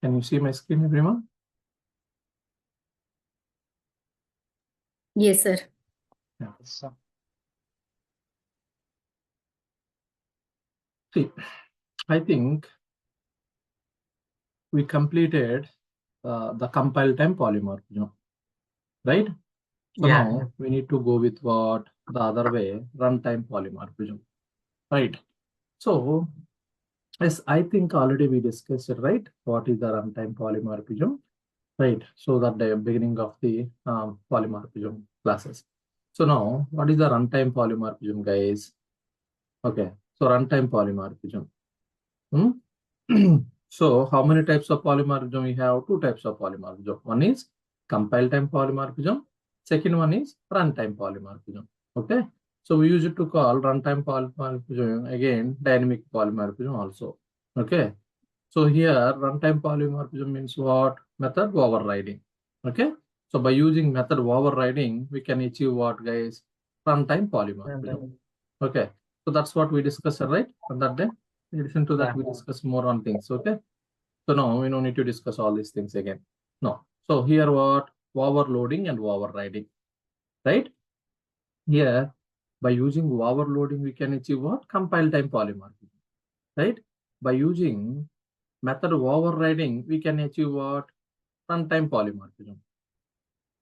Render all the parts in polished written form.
Can you see my screen, everyone? Yes, sir. Yeah. So, see, I think we completed the compile time polymorphism, right? So Yeah. now we need to go with what the other way, runtime polymorphism, right? So, yes, I think already we discussed it, right? What is the runtime polymorphism, right? So that the beginning of the polymorphism classes. So now, what is the runtime polymorphism, guys? Okay, so runtime polymorphism. So how many types of polymorphism we have? Two types of polymorphism. One is compile time polymorphism. Second one is runtime polymorphism. Okay. So we use it to call runtime polymorphism again dynamic polymorphism also. Okay. So here runtime polymorphism means what? Method overriding. Okay. So by using method overriding, we can achieve what, guys? Runtime polymorphism. Okay. So that's what we discussed, right? On that day. In addition to that, we discuss more on things. Okay. So now we don't need to discuss all these things again. No. So here what? Overloading and overriding. Right? Here, by using overloading, we can achieve what? Compile time polymorphism. Right? By using method overriding, we can achieve what? Runtime polymorphism.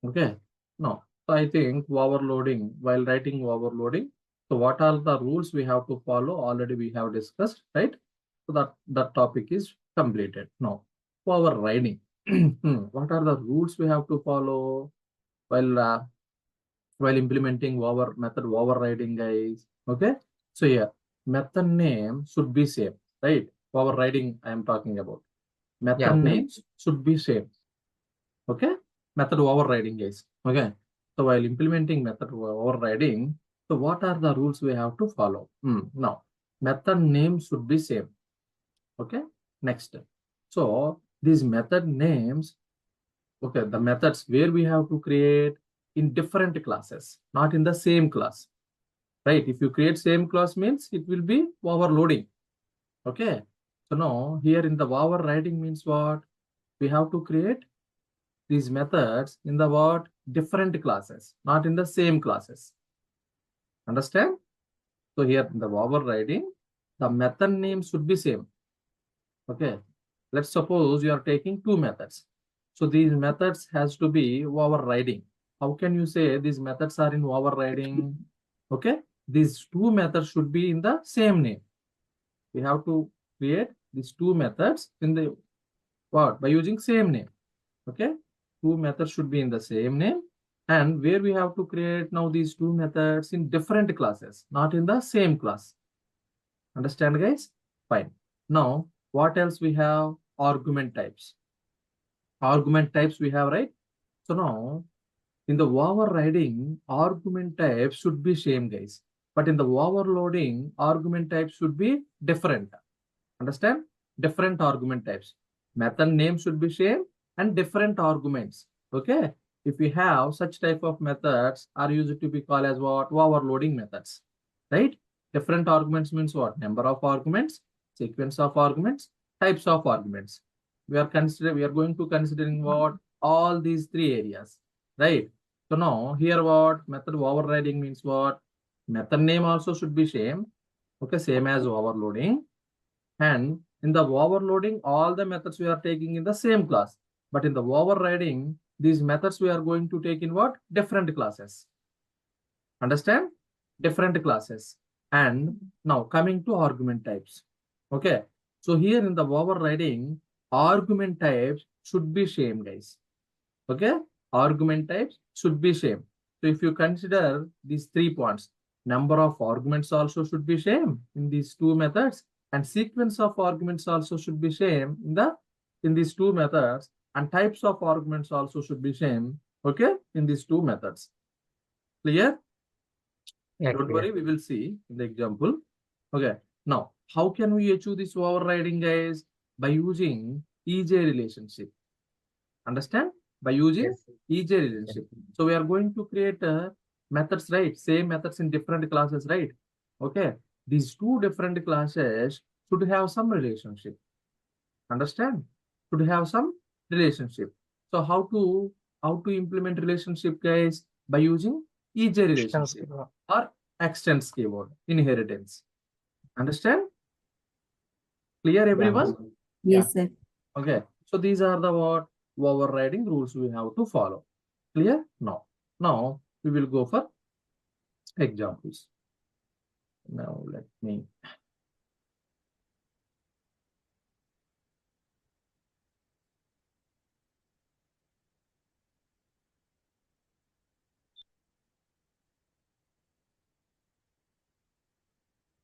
Okay. No. So I think overloading, while writing overloading, so what are the rules we have to follow? Already we have discussed, right? So that topic is completed. Now, overriding. What are the rules we have to follow while implementing our method overriding, guys? Okay. So yeah, method name should be same, right? Overriding I am talking about. Method names should be same. Okay. Method overriding, guys. Okay. So while implementing method overriding, so what are the rules we have to follow? Now, method name should be same. Okay. Next. So these method names, okay, the methods where we have to create in different classes, not in the same class, right? If you create same class means it will be overloading. Okay. So now here in the overriding means what? We have to create these methods in the what? Different classes, not in the same classes. Understand? So here in the overriding, the method name should be same. Okay. Let's suppose you are taking two methods. So these methods has to be overriding. How can you say these methods are in overriding? Okay. These two methods should be in the same name. We have to create these two methods in the what? By using same name. Okay. Two methods should be in the same name. And where we have to create now these two methods in different classes, not in the same class. Understand, guys? Fine. Now, what else we have? Argument types. Argument types we have, right? So now, in the overriding, argument types should be same, guys. But in the overloading, argument types should be different. Understand? Different argument types. Method name should be same and different arguments. Okay. If we have such type of methods are used to be called as what? Overloading methods. Right? Different arguments means what? Number of arguments, sequence of arguments, types of arguments. We are going to considering what? All these three areas. Right? So now here what? Method overriding means what? Method name also should be same. Okay, same as overloading. And in the overloading, all the methods we are taking in the same class. But in the overriding, these methods we are going to take in what? Different classes. Understand? Different classes. And now coming to argument types. Okay. So here in the overriding, argument types should be same, guys. Okay. Argument types should be same. So if you consider these 3 points, number of arguments also should be same in these two methods, and sequence of arguments also should be same in these two methods, and types of arguments also should be same, okay, in these two methods. Clear? Yeah, Don't worry, we will see in the example. Okay. Now, how can we achieve this overriding, guys? By using EJ relationship. Understand? By using EJ relationship. So we are going to create methods, right? Same methods in different classes, right? Okay. These two different classes should have some relationship. Understand? should have some relationship. So how to implement relationship, guys? By using EJ relationship or extends keyword, inheritance. Understand? Clear, everyone? Yes, sir. Okay. So these are the what overriding rules we have to follow. Clear? Now we will go for examples. Now let me.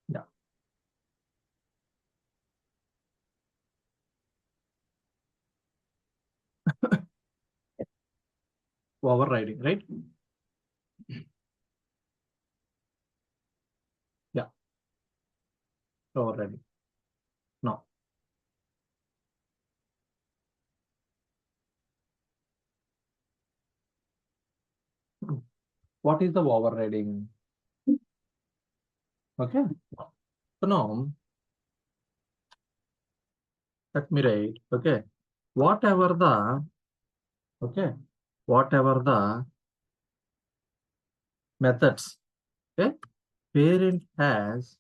Yeah. Overriding, right? Yeah. Overriding. Now. What is the overriding? Okay. So now let me write. Okay. Whatever the methods, okay, parent has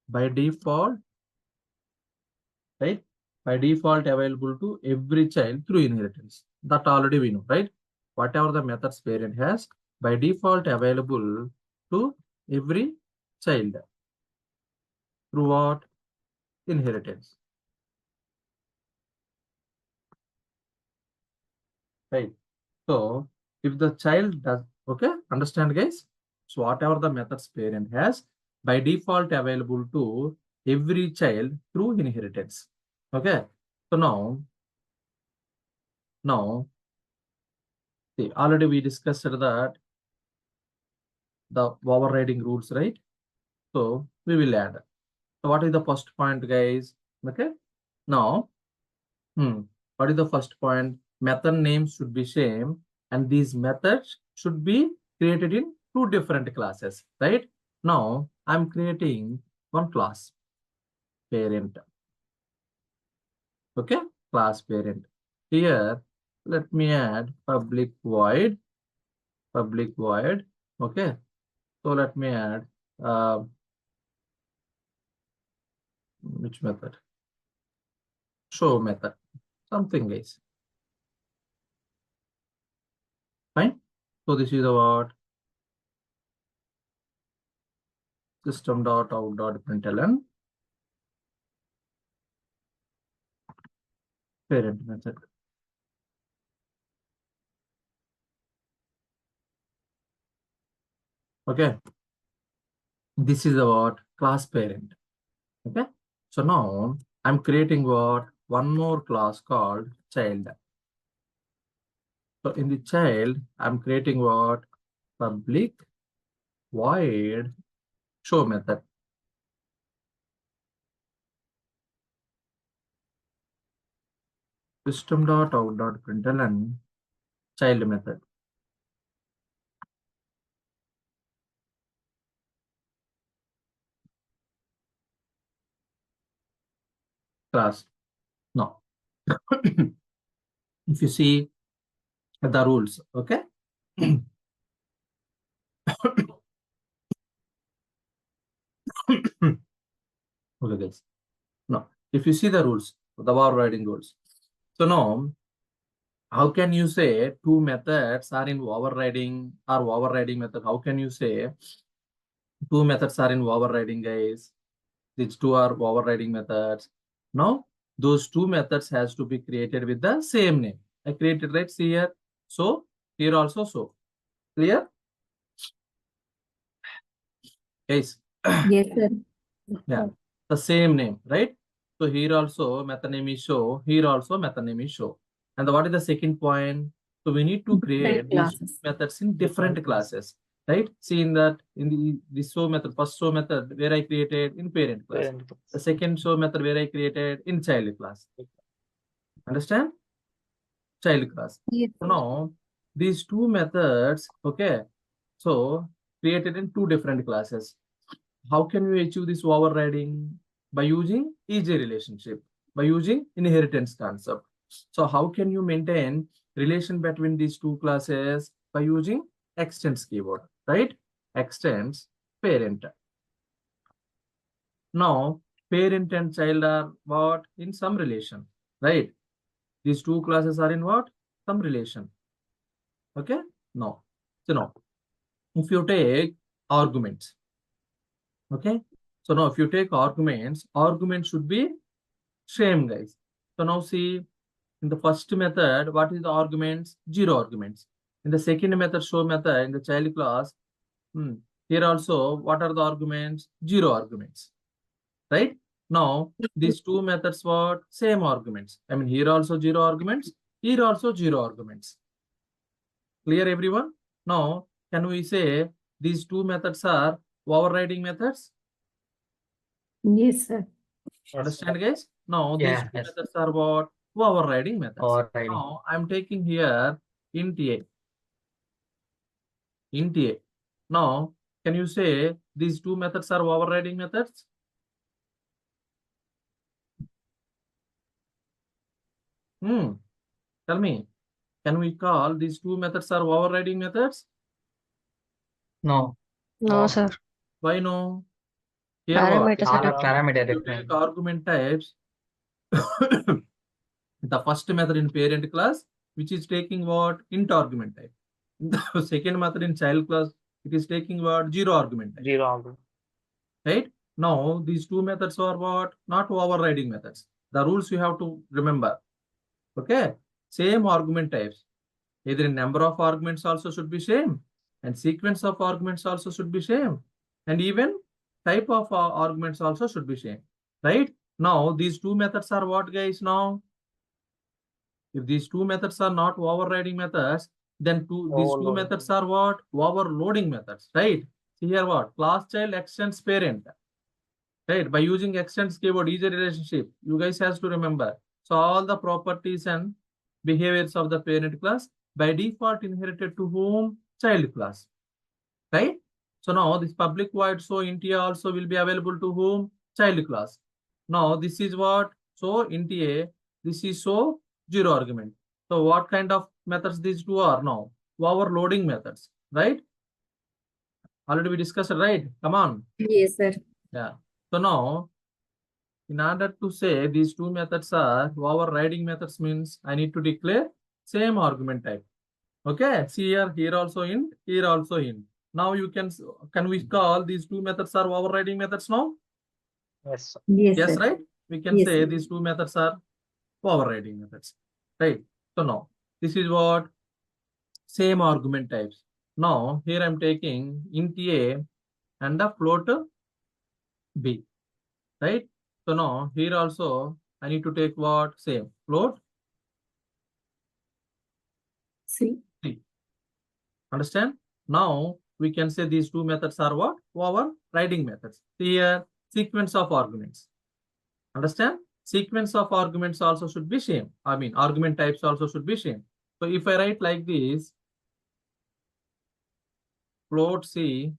by default, right? By default available to every child through inheritance. That already we know, right? Whatever the methods parent has by default available to every child through what? Inheritance. Right. So if the child does, okay, understand, guys? So whatever the methods parent has by default available to every child through inheritance. Okay. So now see, already we discussed that the overriding rules, right? So we will add. So what is the first point, guys? Okay. Now, what is the first point? Method names should be same, and these methods should be created in two different classes, right? Now I'm creating one class, parent. Okay, class parent. Here, let me add public void. Okay, so let me add which method? Show method. Something, guys. Fine. So this is about system.out.println parent method. Okay. This is about class parent. Okay. So now I'm creating what? One more class called child. So in the child, I'm creating what? Public void show method. System.out.println child method. Class. Now, if you see the rules, okay? Okay, guys. Now, if you see the rules, the overriding rules. So now, how can you say two methods are in overriding or overriding method? How can you say two methods are in overriding, guys? These two are overriding methods. Now, those two methods has to be created with the same name. I created, right? See here. So, here also so. Clear? Guys. Yes, sir. Yeah. The same name, right? So here also method name is show. Here also method name is show. And what is the second point? So we need to create these methods in different classes, right? See in that in the show method, first show method where I created in parent class. The second show method where I created in child class. Understand? Child class. Yes. So now these two methods, okay, so created in two different classes. How can we achieve this overriding? By using EJ relationship. by using inheritance concept. So how can you maintain relation between these two classes? By using extends keyword, right? Extends parent. Now, parent and child are what? In some relation, right? These two classes are in what? Some relation. Okay? No. So now, if you take arguments, okay? So now if you take arguments, arguments should be same, guys. So now see, in the first method, what is the arguments? 0 arguments. In the second method, show method, in the child class, here also, what are the arguments? 0 arguments, right? Now, these two methods what? Same arguments. I mean, here also 0 arguments, here also 0 arguments. Clear, everyone? Now, can we say these two methods are overriding methods? Yes, sir. Understand, guys? Now, these two methods are what? Overriding methods. Now, I'm taking here int a. Int a. Now, can you say these two methods are overriding methods? Tell me, can we call these two methods are overriding methods? No. No, sir. Why no? Here Parameters All are are parameter you different. take argument types. The first method in parent class, which is taking what? Int argument type. The second method in child class, it is taking what? 0 argument type. 0 argument. Right? Now, these two methods are what? Not overriding methods. The rules you have to remember. Okay? Same argument types. Either in number of arguments also should be same, and sequence of arguments also should be same, and even type of arguments also should be same, right? Now, these two methods are what, guys? Now, if these two methods are not overriding methods, then these two methods are what? Overloading methods, right? See here what? Class child extends parent, right? By using extends keyword, is a relationship. You guys has to remember. So all the properties and behaviors of the parent class by default inherited to whom? Child class, right? So now this public void so int a also will be available to whom? Child class. Now this is what? So int a, this is so 0 argument. So what kind of methods these two are now? Overloading methods, right? Already we discussed it, right? Come on. Yes, sir. Yeah. So now, in order to say these two methods are overriding methods means I need to declare same argument type. Okay, see here also int, here also int. Now you can we call these two methods are overriding methods now? Yes. Yes, sir. right? We can Yes, say sir. these two methods are overriding methods, right? So now this is what? Same argument types. Now here I'm taking int a and the float b, right? So now here also I need to take what? Same float C. Understand? Now we can say these two methods are what? Overriding methods. Here sequence of arguments. Understand? Sequence of arguments also should be same. I mean argument types also should be same. So if I write like this, float c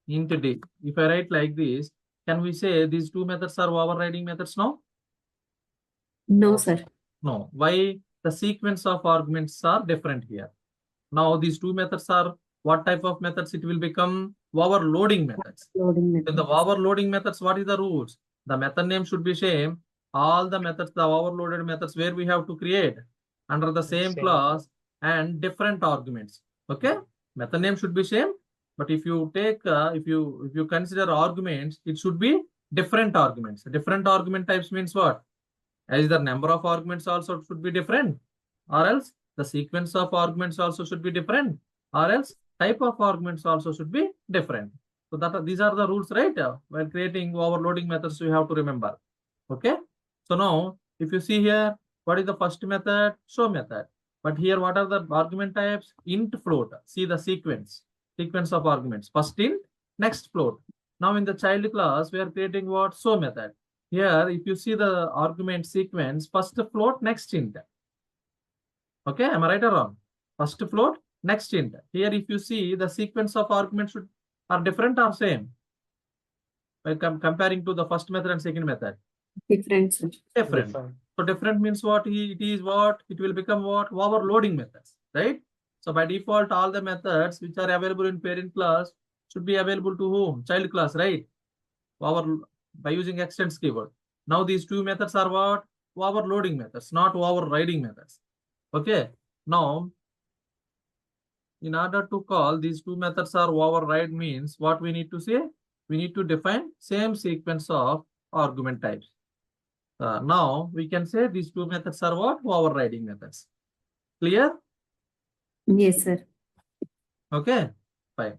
int d. If I write like this, can we say these two methods are overriding methods now? No, sir. No. Why? The sequence of arguments are different here. Now these two methods are what type of methods? It will become overloading methods. Loading In the methods. overloading methods, what is the rules? The method name should be same. All the methods, the overloaded methods where we have to create under the same class and different arguments. Okay, method name should be same, but if you take if you consider arguments, it should be different arguments. Different argument types means what? As the number of arguments also should be different, or else the sequence of arguments also should be different, or else type of arguments also should be different. So these are the rules, right? While creating overloading methods, you have to remember. Okay. So now, if you see here, what is the first method? Show method. But here, what are the argument types? Int, float. See the sequence of arguments. First int, next float. Now in the child class, we are creating what? Show method. Here, if you see the argument sequence, first float, next int. Okay, am I right or wrong? First float, next int. Here, if you see the sequence of arguments are different or same? By comparing to the first method and second method. Different, sir. Different. So different means what? It is what? It will become what? Overloading methods, right? So by default, all the methods which are available in parent class should be available to whom? Child class, right? By using extends keyword. Now these two methods are what? Overloading methods, not overriding methods. Okay. Now, in order to call these two methods are override means what we need to say? We need to define same sequence of argument types. Now we can say these two methods are what? Overriding methods. Clear? Yes, sir. Okay, fine.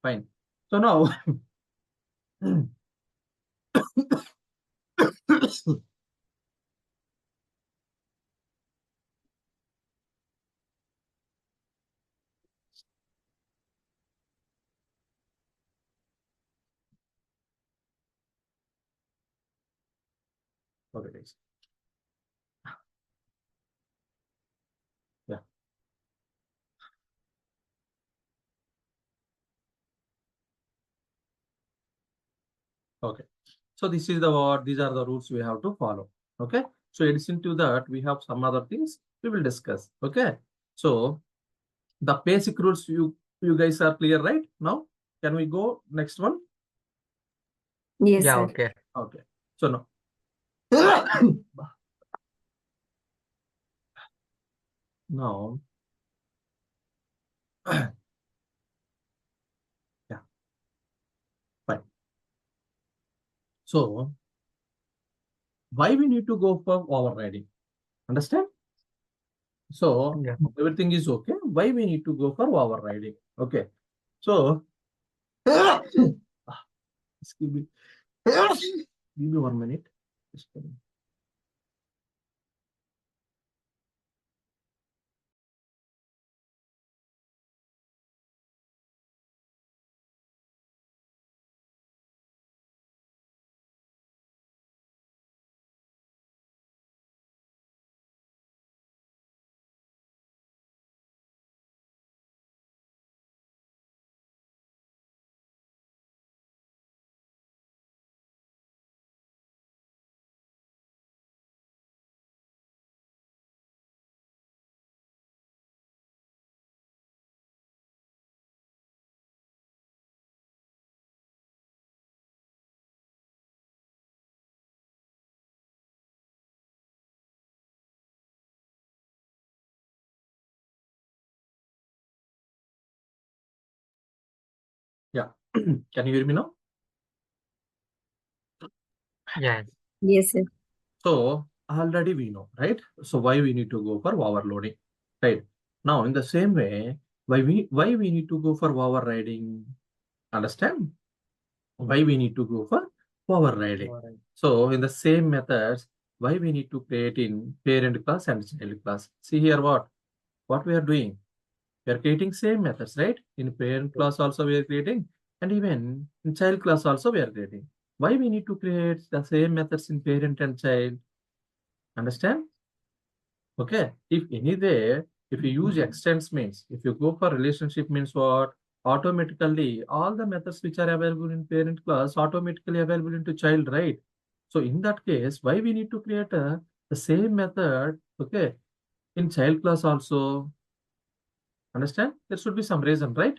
Fine. So now okay, guys. Yeah. Okay. So this is the what? These are the rules we have to follow. Okay. So in addition to that, we have some other things we will discuss. Okay. So the basic rules you guys are clear, right? Now, can we go next one? Yes, Yeah, sir. okay. Okay. So now, now, yeah, fine. So why we need to go for overriding? Understand? So Yeah. everything is okay. Why we need to go for overriding? Okay. So excuse me. Give me 1 minute. Just a minute. Yeah. Can you hear me now? Yeah. Yes, sir. So already we know, right? So why we need to go for overloading, right? Now in the same way, why we need to go for overriding? Understand? Why we need to go for overriding? Alright. So in the same methods, why we need to create in parent class and child class? See here what we are doing. We are creating same methods, right? In parent class also we are creating, and even in child class also we are creating. Why we need to create the same methods in parent and child? Understand? Okay. If anywhere, if you use extends means, if you go for relationship means what? Automatically, all the methods which are available in parent class automatically available into child, right? So in that case, why we need to create the same method, okay, in child class also? Understand? There should be some reason, right?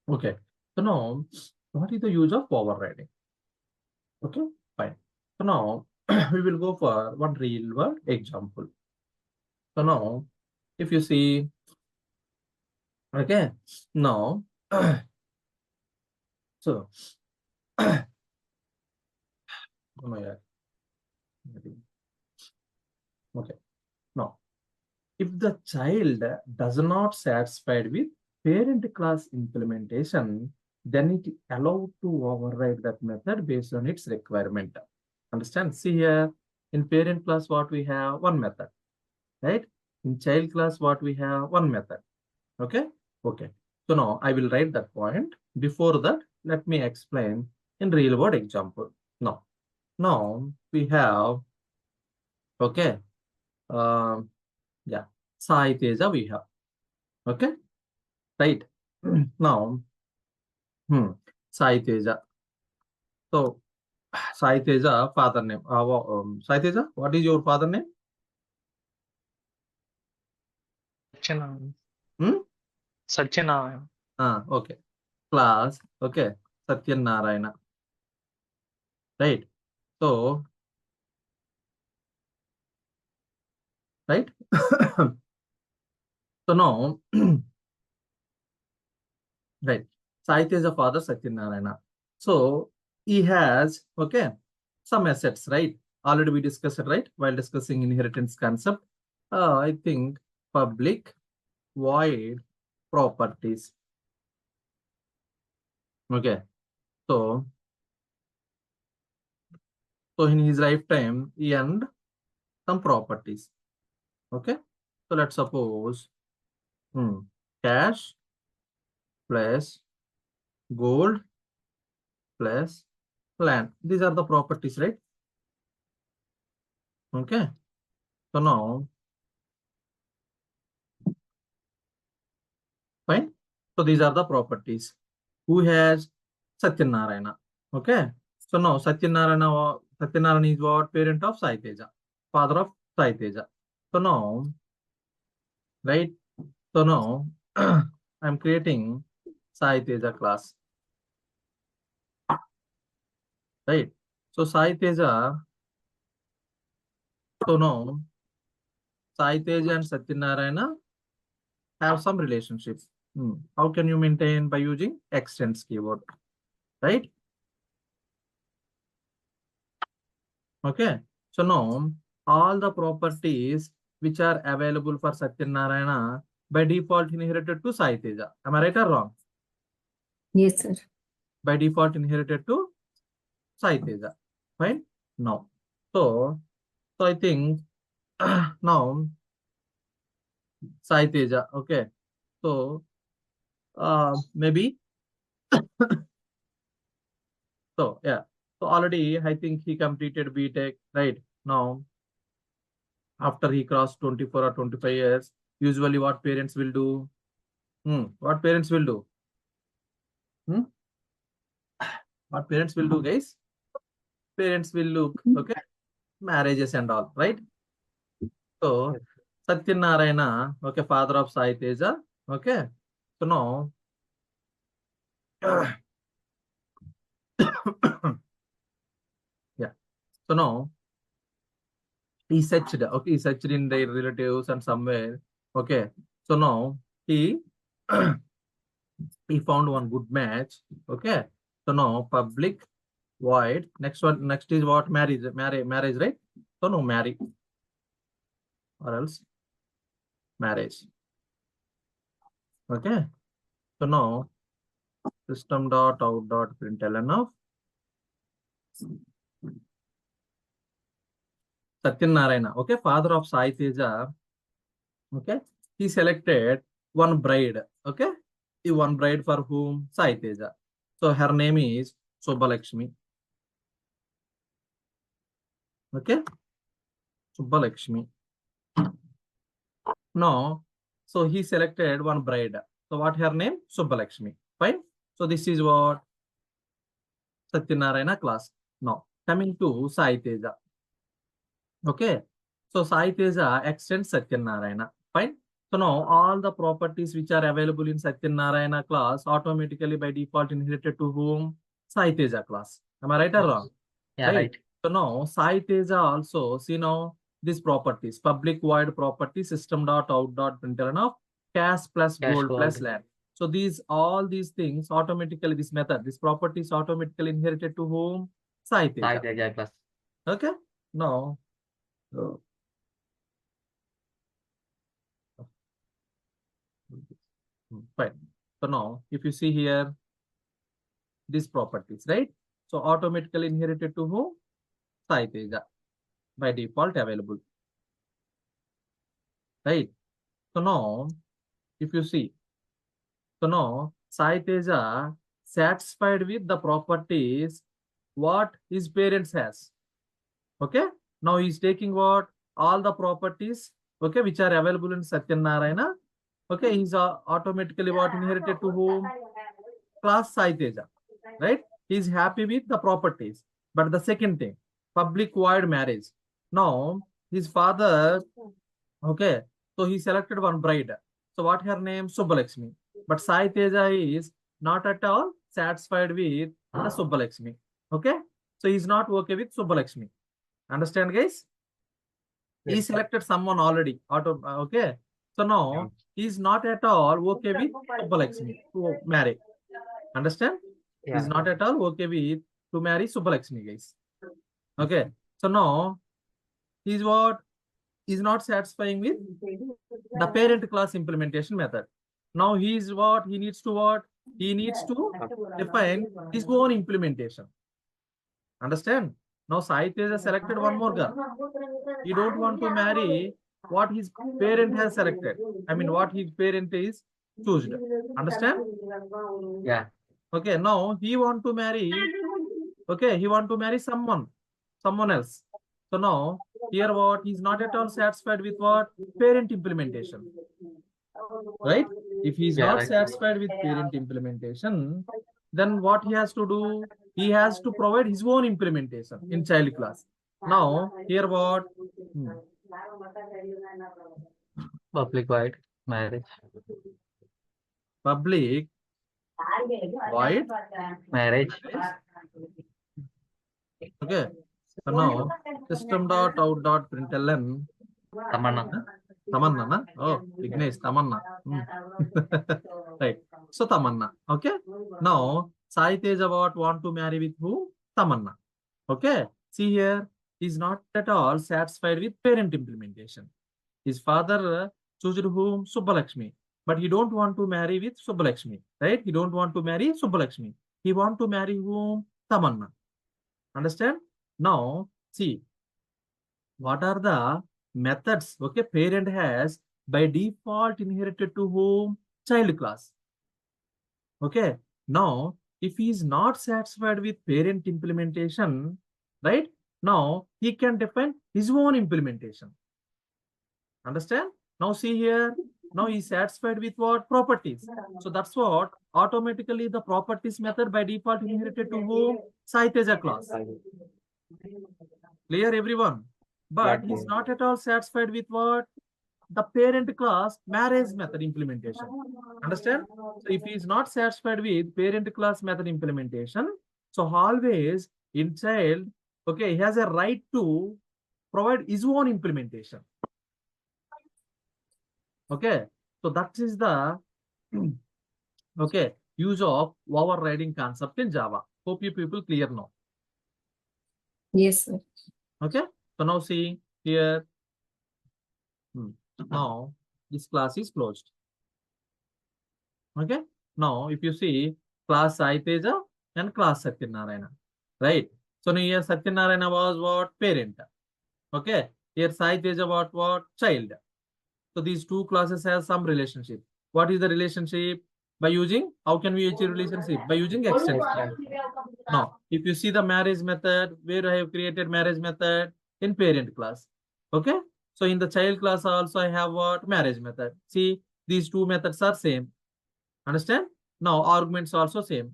Okay. So now, what is the use of overriding? Okay, fine. So now, we will go for one real world example. So now, if you see, okay, now, so, oh my God. Okay, now, if the child does not satisfied with parent class implementation, then it allowed to override that method based on its requirement. Understand? See here, in parent class, what we have? One method, right? In child class, what we have? One method. Okay? Okay. So now I will write that point. Before that, let me explain in real world example. Now we have, okay, yeah, Sai Teja we have. Okay? right? Now, Sai Teja. So, Sai Teja, father name. Sai Teja, what is your father name? Satyanarayana. Hmm? Satyanarayana. Okay. Class, okay. Satyan Narayana. Right? So, right? So now, right. Sai Teja father Satyan Narayana. So, he has, okay, some assets, right? Already we discussed it, right? While discussing inheritance concept. I think public void properties. Okay. So in his lifetime, he earned some properties. Okay. So let's suppose cash plus gold plus land. These are the properties, right? Okay. So now, fine. So these are the properties. Who has Satyanarayana? Okay. So now Satyanarayana is what? Parent of Sai Teja, father of Sai Teja. So now, right? So now I'm creating Sai Teja class. Right. So Sai Teja. So now Sai Teja and Satyanarayana have some relationships. How can you maintain? By using extends keyword, right? Okay. So now all the properties which are available for Satyanarayana by default inherited to Sai Teja. Am I right or wrong? Yes, sir. By default inherited to Sai Teja. Fine. Now, so I think now Sai Teja. Okay. So maybe so yeah. So already I think he completed btech, right? Now after he crossed 24 or 25 years, usually what parents will do? What parents will do? What parents will do, guys? Parents will look, okay, marriages and all, right? So Satyanarayana, okay, father of Sai Teja, okay. So now yeah. So now he searched, okay, he searched in their relatives and somewhere, okay. So now he he found one good match, okay. So now public void. Next is what? Marriage, right? So no, marry or else marriage. Okay. So now system.out.println of Satyanarayana, okay, father of Sai Teja, okay, he selected one bride, okay, the one bride for whom? Sai Teja. So her name is Subbalakshmi, okay, Subbalakshmi. Now, so he selected one bride. So what her name? Subbalakshmi. Fine. So this is what Satyanarayana class. Now coming to Sai Teja. Okay. So Sai Teja extends Satyanarayana. Fine. So now all the properties which are available in Satyanarayana class automatically by default inherited to whom? Sai Teja class. Am I right or wrong? Yeah, right. So now Sai Teja also, see now these properties, public void property system.out.println of cash plus Cash gold plus gold. land. So all these things automatically, this method, this property is automatically inherited to whom? Sai Sai Teja. Teja class. Okay. Now, fine. So now, if you see here, these properties, right? So automatically inherited to whom? Sai Teja by default available, right? So now, if you see, so now Sai Teja satisfied with the properties what his parents has. Okay. Now he's taking what? All the properties, okay, which are available in Satyanarayana. Okay, he's automatically what inherited to whom? Class Sai Teja, right? He's happy with the properties. But the second thing, public void marriage. Now, his father, okay, so he selected one bride. So what her name? Subbalakshmi. But Sai Teja is not at all satisfied with the Subbalakshmi. Okay, so he's not okay with Subbalakshmi. Understand, guys? He Yes, sir. selected someone already. Okay, so now he's not at all okay with Subbalakshmi to marry. Understand? He's Yeah. not at all okay with to marry Subbalakshmi, guys. Okay, so now he's what? He's not satisfying with the parent class implementation method. Now he's what? He needs to what? He needs to define his own implementation. Understand? Now Sai Teja selected one more girl. He don't want to marry what his parent has selected. I mean, what his parent is chosen. Understand? Yeah. Okay, now he want to marry. Okay, he want to marry someone else. So now here what? He's not at all satisfied with what? Parent implementation. Right? If he's Yeah, not right. satisfied with parent implementation, then what he has to do? He has to provide his own implementation in child class. Now here what? Public void marriage. Public void Marriage. okay. So now system.out.println Tamanna. Tamanna, na? Oh, Vignesh, Tamanna. Right. So Tamanna. Okay. Now Sai Teja want to marry with who? Tamanna. Okay. See here, he's not at all satisfied with parent implementation. His father chose whom? Subbalakshmi. But he don't want to marry with Subbalakshmi. Right? He don't want to marry Subbalakshmi. He want to marry whom? Tamanna. Understand? Now, see, what are the methods? Okay, parent has by default inherited to whom? Child class. Okay, now if he is not satisfied with parent implementation, right? Now he can define his own implementation. Understand? Now see here, now he's satisfied with what? Properties. So that's what automatically the properties method by default inherited to whom? Sai Teja class. Clear everyone? But he's not at all satisfied with what? The parent class marriage method implementation. Understand? So if he is not satisfied with parent class method implementation, so always in child, okay, he has a right to provide his own implementation. Okay, so that is the okay use of overriding concept in Java. Hope you people clear now. Yes, sir. Okay, so now see here. Now this class is closed. Okay, now if you see class Sai Teja and class Satyanarayana, right? So now here Satyanarayana was what? Parent. Okay, here Sai Teja what? Child. So these two classes have some relationship. What is the relationship? By using, how can we achieve relationship? By using extension. Now, if you see the marriage method, where I have created marriage method in parent class. Okay, so in the child class also I have what? Marriage method. See, these two methods are same. Understand? Now arguments also same.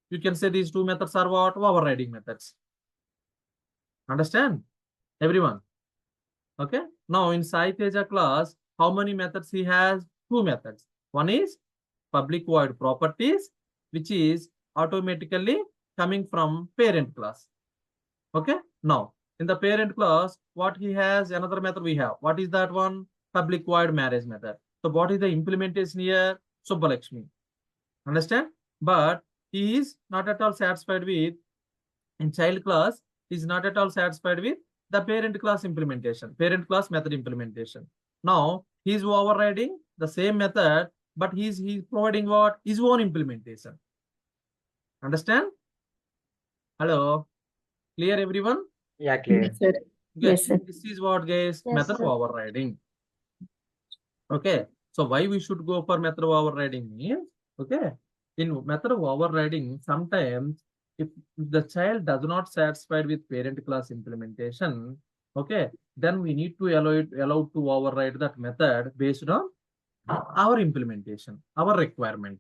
You can say these two methods are what? Overriding methods. Understand? Everyone. Okay. Now in Sai Teja class, how many methods he has? Two methods. One is public void properties, which is automatically coming from parent class. Okay. Now in the parent class, what he has? Another method we have. What is that one? Public void marriage method. So what is the implementation here? Subbalakshmi. Understand? But he is not at all satisfied with, in child class, he is not at all satisfied with the parent class implementation, parent class method implementation. Now he is overriding the same method, but he's providing what? His own implementation. Understand? Hello? Clear everyone? Yeah, clear. Yes, sir. Okay. Yes, sir. This is what, guys? Method sir. overriding. Okay. So why we should go for method overriding means, okay, in method overriding, sometimes if the child does not satisfied with parent class implementation, okay, then we need to allow to override that method based on our implementation, our requirement.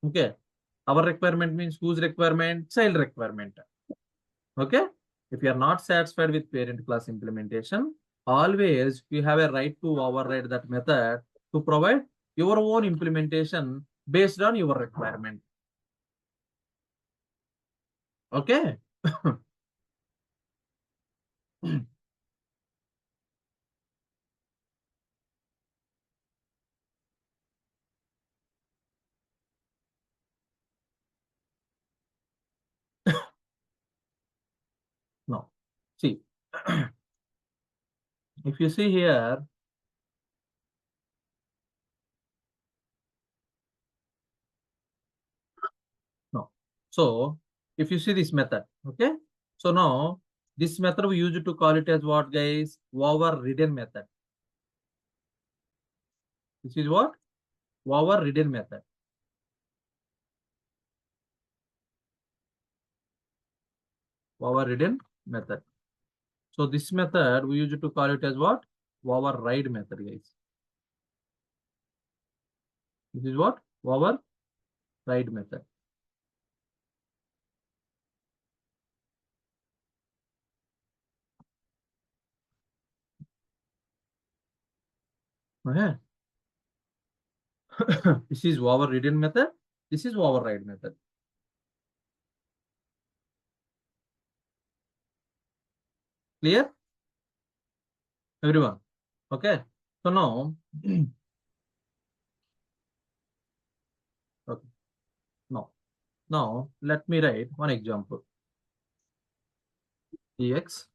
Okay. Our requirement means whose requirement? Child requirement. Okay. If you are not satisfied with parent class implementation, always you have a right to override that method to provide your own implementation based on your requirement. Okay. No. See, if you see here, no. So if you see this method, okay. So now this method we use to call it as what, guys? Overridden method. This is what? Overridden method. Overridden method. So this method we use to call it as what? Override method, guys. This is what? Override method. Okay. This is overridden method. This is override method. Clear? Everyone. Okay. So now, okay. Now let me write one example. Ex.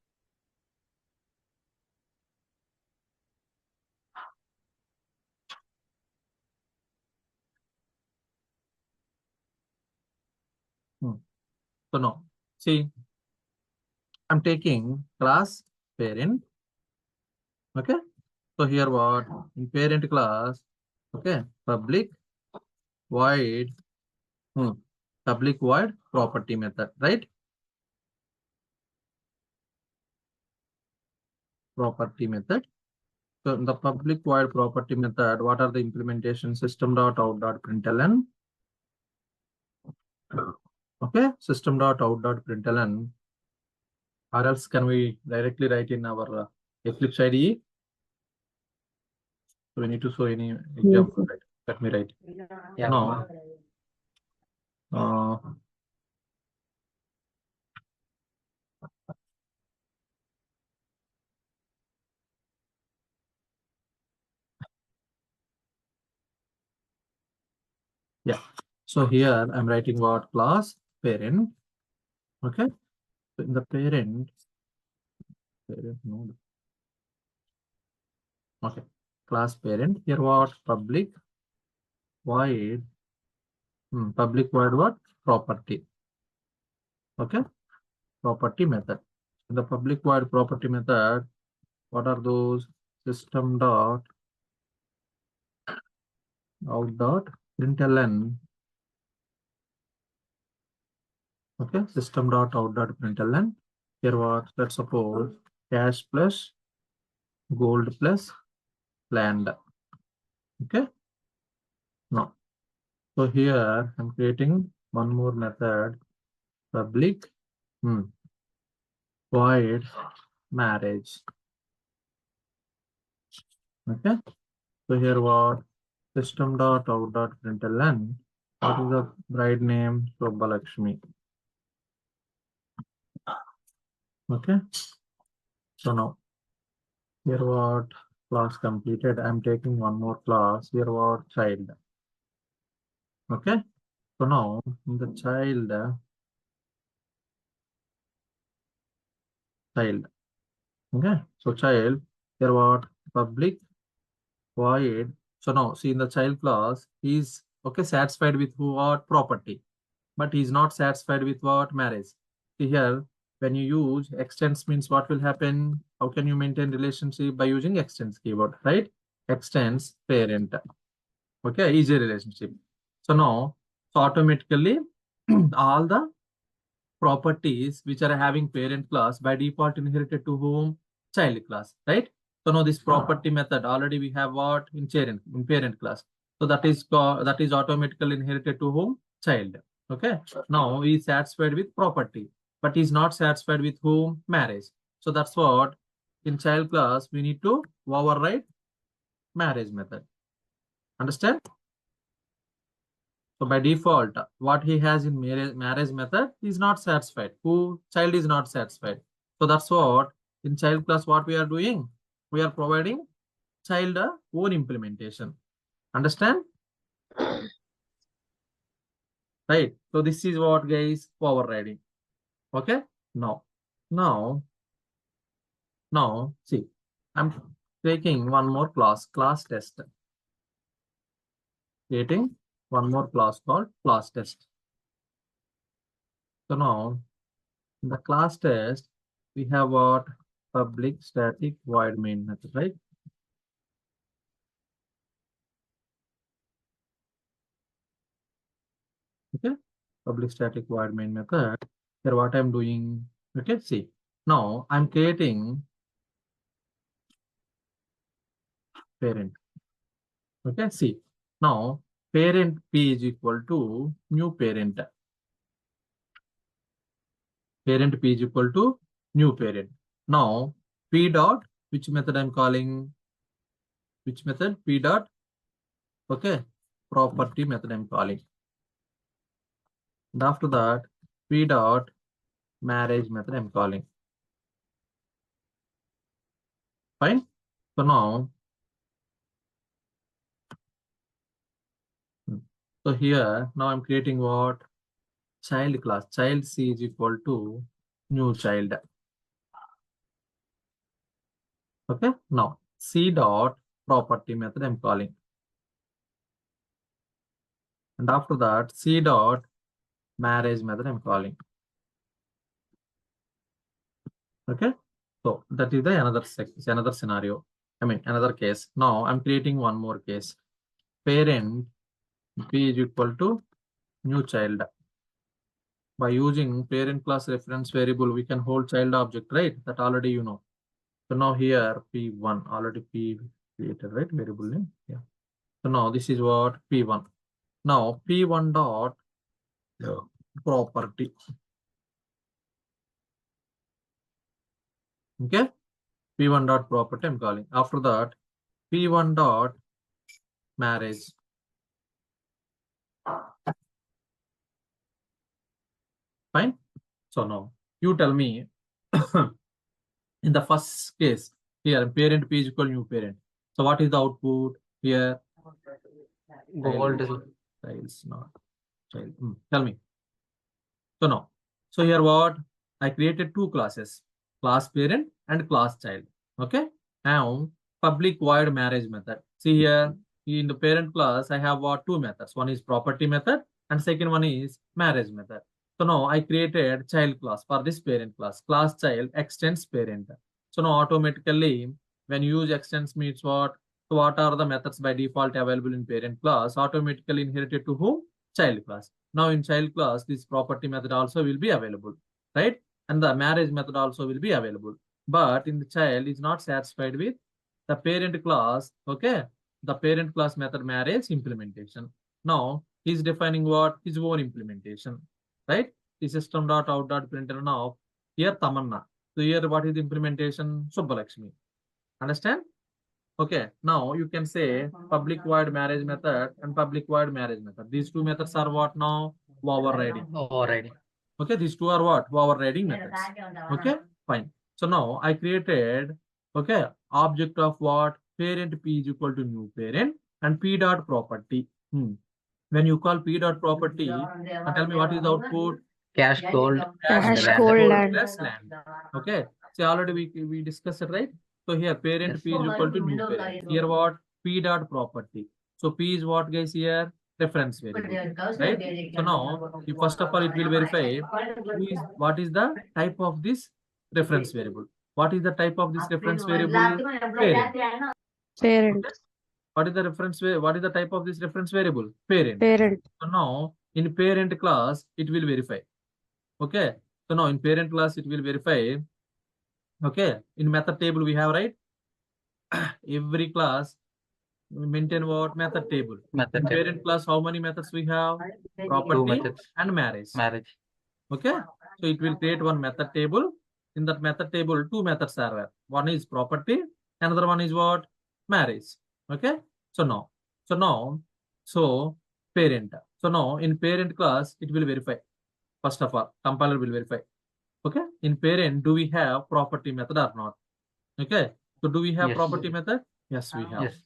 So now, see, I'm taking class parent. Okay. So here what? In parent class, okay, public void, public void property method, right? Property method. So in the public void property method, what are the implementation? System.out.println. Okay, system.out.println. Or else can we directly write in our Eclipse IDE? So we need to show any example, right? Let me write. Yeah. Now, yeah. So here I'm writing what? Class parent. Okay. So in the parent node. Okay. Class parent. Here what? Public void. Public void what? Property. Okay. Property method. In the public void property method, what are those? System dot out dot println. Okay, system dot out dot println. Here what? Let's suppose cash plus gold plus land. Okay. No. So here I'm creating one more method. Public void marriage. Okay. So here what? System dot out dot println. What is the bride name? Shobhalakshmi. Okay. So now here what? Class completed. I'm taking one more class. Here what? Child. Okay. So now in the child. Okay. So child. Here what? Public void. So now see in the child class, he's okay satisfied with what? Property. But he's not satisfied with what? Marriage. See here, when you use extends means what will happen? How can you maintain relationship? By using extends keyword, right? Extends parent. Okay, easy relationship. So now, so automatically all the properties which are having parent class by default inherited to whom? Child class, right? So now this property method already we have what in parent class. So that is automatically inherited to whom? Child. Okay. Now he is satisfied with property, but he is not satisfied with whom? Marriage. So that's what in child class we need to override marriage method. Understand? So by default, what he has in marriage method is not satisfied. Child is not satisfied. So that's what in child class what we are doing. We are providing child own implementation. Understand? Right. So this is what guys overriding. Okay. Now see, I'm taking one more class test. Creating one more class called class test. So now in the class test, we have what public static void main method, right? Okay, public static void main method. Here what I'm doing, okay, see. Now I'm creating parent. Okay, see. Now parent P is equal to new parent. Parent P is equal to new parent. Now P dot, which method I'm calling? Which method? P dot, okay, property method I'm calling. And after that, P dot marriage method I'm calling. Fine. So now, so here, now I'm creating what? Child class. Child C is equal to new child. Okay. Now, C dot property method I'm calling. And after that, C dot marriage method I'm calling. Okay. So that is the another scenario. I mean, another case. Now I'm creating one more case. Parent P is equal to new child. By using parent class reference variable, we can hold child object, right? That already you know. So now here P1 already P created, right? Variable name. Yeah. So now this is what P1. Now P1 dot property. Okay. P1 dot property I'm calling. After that, P1 dot marriage. Fine. So now you tell me in the first case here parent P is equal new parent. So what is the output here? Gold. Child's not child. Tell me. So now, so here what? I created two classes, class parent and class child. Okay. Now public void marriage method. See here in the parent class, I have what two methods. One is property method and second one is marriage method. So now I created child class for this parent class. Class child extends parent. So now automatically when you use extends means what? So what are the methods by default available in parent class? Automatically inherited to whom? Child class. Now in child class, this property method also will be available, right? And the marriage method also will be available. But in the child is not satisfied with the parent class, okay? The parent class method marriage implementation. Now he's defining what? His own implementation, right? The system.out.println of here Tamanna. So here what is the implementation? Subbalakshmi. Understand? Okay, now you can say public void marriage method and public void marriage method. These two methods are what now? Overriding. Overriding. Okay, these two are what? Overriding methods. Okay, fine. So now I created, okay, object of what? Parent P is equal to new parent and P dot property. When you call P dot property, tell me what is the output? Cash gold. Cash land. gold land. Plus land. Okay, so already we discussed it, right? So here parent Yes. P is equal to new parent. Here what? P dot property. So P is what guys here? Reference variable, right? So now, first of all, it will verify what is the type of this reference variable. What is the type of this reference variable? Parent. Parent. What is the what is the type of this reference variable? Parent. Parent. So now in parent class, it will verify. Okay. So now in parent class, it will verify. Okay. In method table, we have, right? every class we maintain what? Method table. Method In table. parent class, how many methods we have? 2 Property methods. and marriage. Marriage. Okay, so it will create one method table. In that method table, two methods are there. One is property, another one is what? Marriage. Okay, so now parent. So now in parent class, it will verify. First of all, compiler will verify. Okay, in parent, do we have property method or not? Okay, so do we have Yes. property method? Yes, we have. Yes.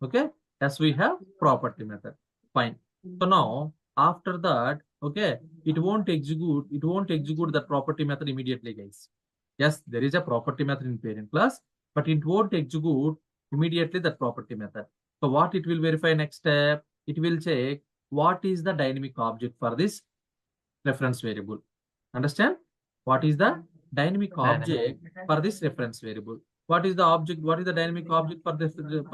Okay, yes, we have property method. Fine. So now after that, okay, it won't execute that property method immediately, guys. Yes, there is a property method in parent class, but it won't execute immediately that property method. So what it will verify next step? It will check what is the dynamic object for this reference variable. Understand? What is the dynamic object for this reference variable? What is the object? What is the dynamic object for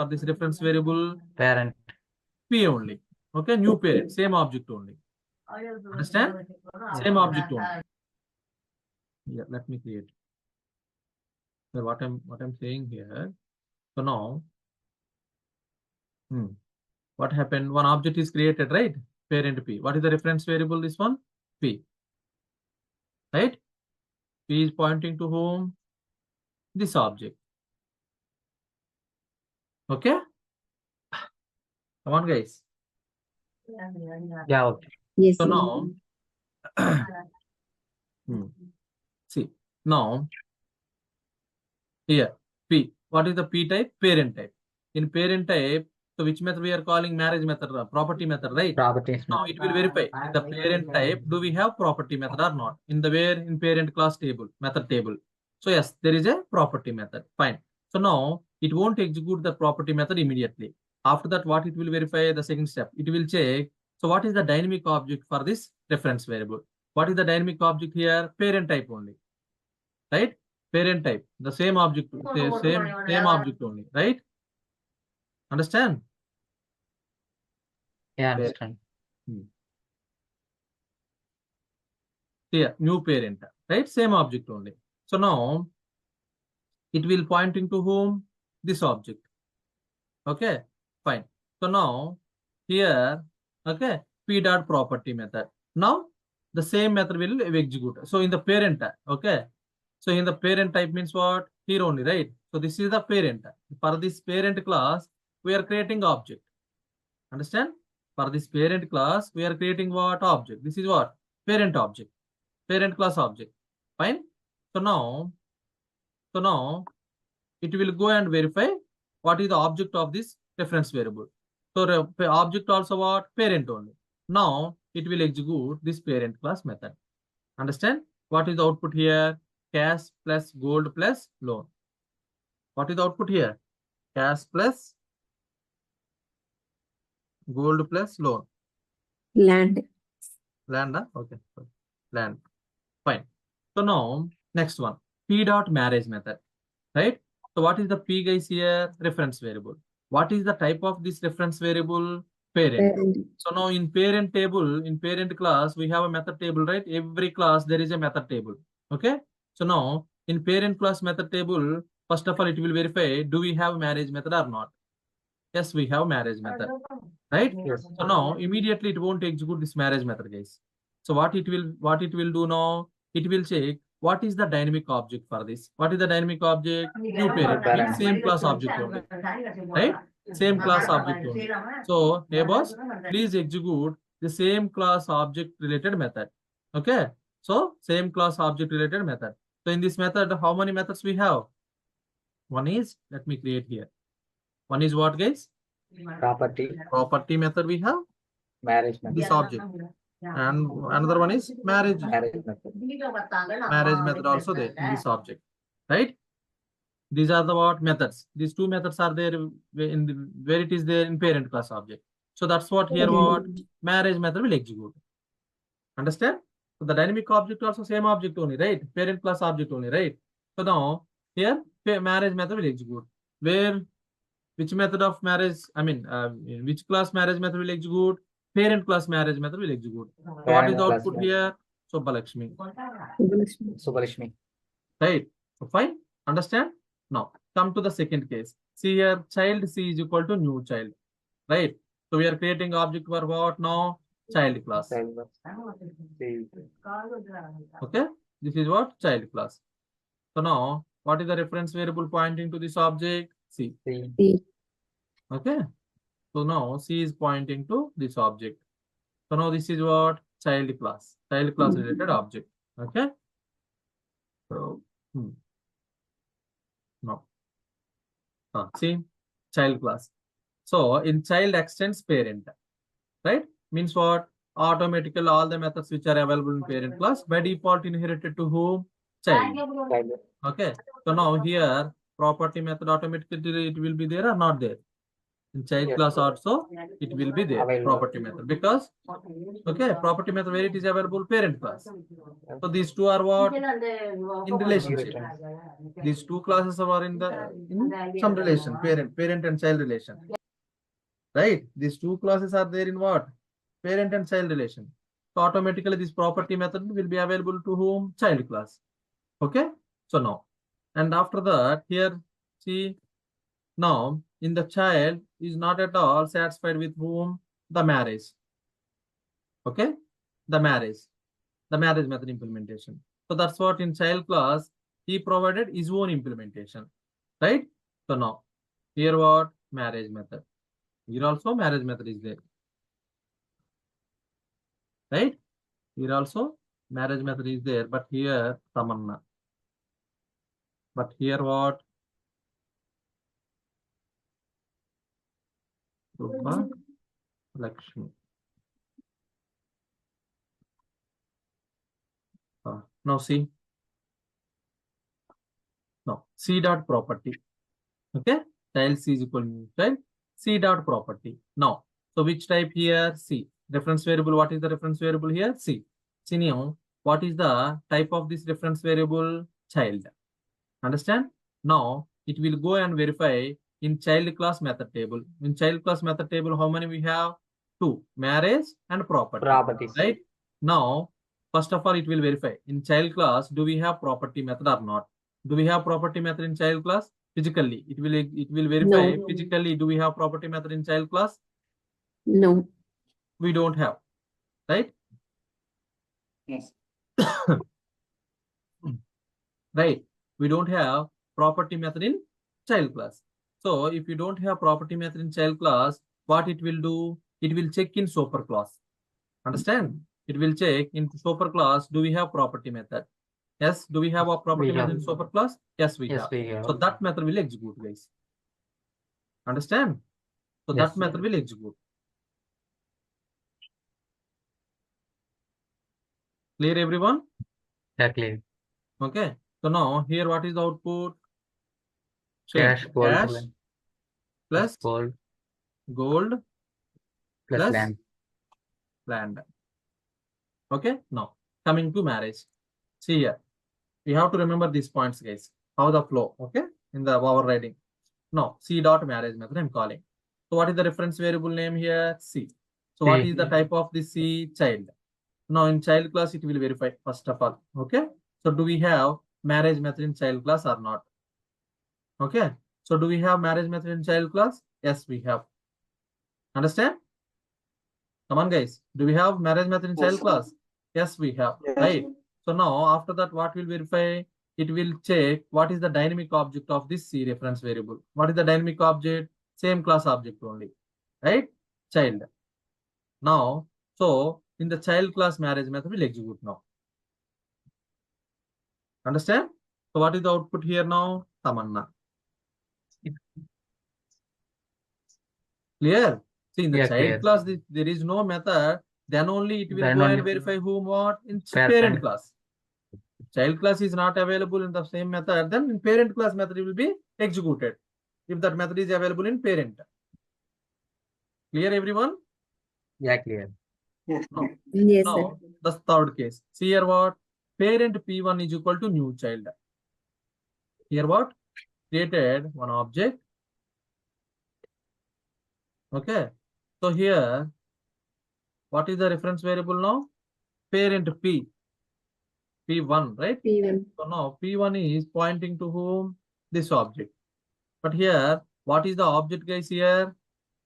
this reference variable? Parent. P only. Okay, new parent, same object only. Understand? Same object only. Yeah, let me create. So what I'm saying here. So now, what happened? One object is created, right? Parent P. What is the reference variable? This one, P. Right? P is pointing to whom? This object. Okay. Come on, guys. Yeah. Okay. Yes, So sir. now, see, now here P. What is the P type? Parent type. In parent type, so which method we are calling? Marriage method, property method, right? Properties. Now it will verify in the parent type, do we have property method or not? In the where in parent class table, method table. So yes, there is a property method. Fine. So now it won't execute the property method immediately. After that, what it will verify? The second step, it will check. So what is the dynamic object for this reference variable? What is the dynamic object here? Parent type only, right? Parent type, the same object, same object only, right? Understand? Yeah, understand. Here, new parent, right? Same object only. So now it will pointing to whom? This object. Okay, fine. So now here, okay, p dot property method. Now the same method will execute. So in the parent, okay. So in the parent type means what? Here only, right? So this is the parent. For this parent class, we are creating object. Understand? For this parent class, we are creating what? Object. This is what? Parent object. Parent class object. Fine. So now it will go and verify what is the object of this reference variable. So the object also what? Parent only. Now it will execute this parent class method. Understand? What is the output here? Cash plus gold plus loan. What is the output here? Cash plus gold plus loan. Land. Land, okay. Land. Fine. So now next one, p dot marriage method, right? So what is the p, guys, here? Reference variable. What is the type of this reference variable? Parent. So now in parent table, in parent class, we have a method table, right? Every class there is a method table. Okay. So now in parent class method table, first of all, it will verify, do we have marriage method or not? Yes, we have marriage method, right? Yes. So now immediately it won't execute this marriage method, guys. So what it will do now? It will check what is the dynamic object for this. What is the dynamic object? New parent, means same class object only, right? Same class object only. So hey boss, please execute the same class object related method. Okay. So same class object related method. So in this method, how many methods we have? One is, let me create here. One is what, guys? Property method we have. Marriage method. This object. And another one is marriage method also there in this object, right? These are the what methods. These two methods are there in the, where it is there in parent class object. So that's what here what marriage method will execute. Understand? So the dynamic object also same object only, right? Parent class object only, right? So now here marriage method will execute. Where which method of marriage? I mean, in which class marriage method will execute? Parent class marriage method will execute. So what is the output here? Subbalakshmi. Subalakshmi. Right. So fine. Understand? Now come to the second case. See here, child C is equal to new child, right? So we are creating object for what now? Child class. Okay, this is what? Child class. So now, what is the reference variable pointing to this object? C. C. Okay. So now C is pointing to this object. So now this is what? Child class related object. Okay. So no. See, child class. So in child extends parent, right? Means what? Automatically all the methods which are available in parent class by default inherited to whom? Child. Okay. So now here property method automatically it will be there or not there? In child class also it will be there, property method, because okay, property method where it is available, parent class. So these two are what? In relationship. These two classes are in some relation, parent and child relation. Right? These two classes are there in what? Parent and child relation. So automatically this property method will be available to whom? Child class. Okay. So now, and after that here, see, now in the child is not at all satisfied with whom? The marriage. Okay. The marriage method implementation. So that's what in child class he provided his own implementation. Right. So now here what? Marriage method. Here also marriage method is there. Right? Here also marriage method is there, but here Tamanna. But here what? Subha Lakshmi. Now see. No, C dot property. Okay. Child C is equal to child C dot property. Now, so which type here? C. Reference variable. What is the reference variable here? C. See now, what is the type of this reference variable? Child. Understand? Now, it will go and verify in child class method table. In child class method table, how many we have? 2. Marriage and property. Properties. Right? Now, first of all, it will verify. In child class, do we have property method or not? Do we have property method in child class? Physically, it will verify. No. Physically, do we have property method in child class? No. We don't have. Right? Yes. Right. We don't have property method in child class. So if you don't have property method in child class, what it will do? It will check in super class. Understand? It will check in super class. Do we have property method? Yes. Do we have a property method in super class? Yes, we have. So that method will execute, guys. Understand? So Yes, that method will execute. Clear, everyone? Exactly. Okay. So now here, what is the output? Cash, gold, plus gold, gold plus land. Okay. Now coming to marriage. See here, we have to remember these points, guys. How the flow. Okay. In the overriding. Now C dot marriage method I'm calling. So what is the reference variable name here? C. So what is the type of the C? Child. Now in child class it will verify first of all. Okay. So do we have marriage method in child class or not? Okay. So do we have marriage method in child class? Yes, we have. Understand? Come on, guys. Do we have marriage method in child class? Yes, we have. Yes. Right. So now after that, what will verify? It will check what is the dynamic object of this C reference variable. What is the dynamic object? Same class object only. Right? Child. Now, so in the child class marriage method will execute now. Understand? So what is the output here now? Tamanna. Clear? See, in the child class, there is no method. Then only it will go and verify whom what in parent class. If child class is not available in the same method, then in parent class method it will be executed. If that method is available in parent. Clear, everyone? Yeah, clear. Yes, now, sir. The third case. See here what? Parent P1 is equal to new child. Here what? Created one object. Okay. So here, what is the reference variable now? Parent P. P1, right? P1. So now P1 is pointing to whom? This object. But here, what is the object, guys? Here,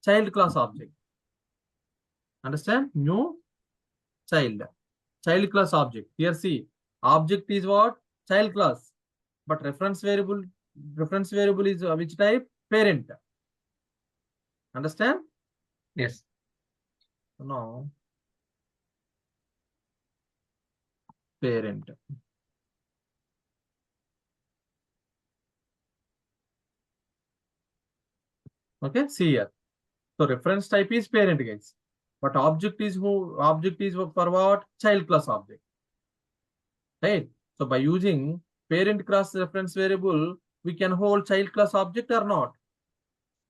child class object. Understand? New child class object. Here, see, object is what? Child class. But reference variable is which type? Parent. Understand? Yes. No. Parent. Okay, see here. So reference type is parent, guys. But object is for what? Child class object. Right? So by using parent class reference variable, we can hold child class object or not?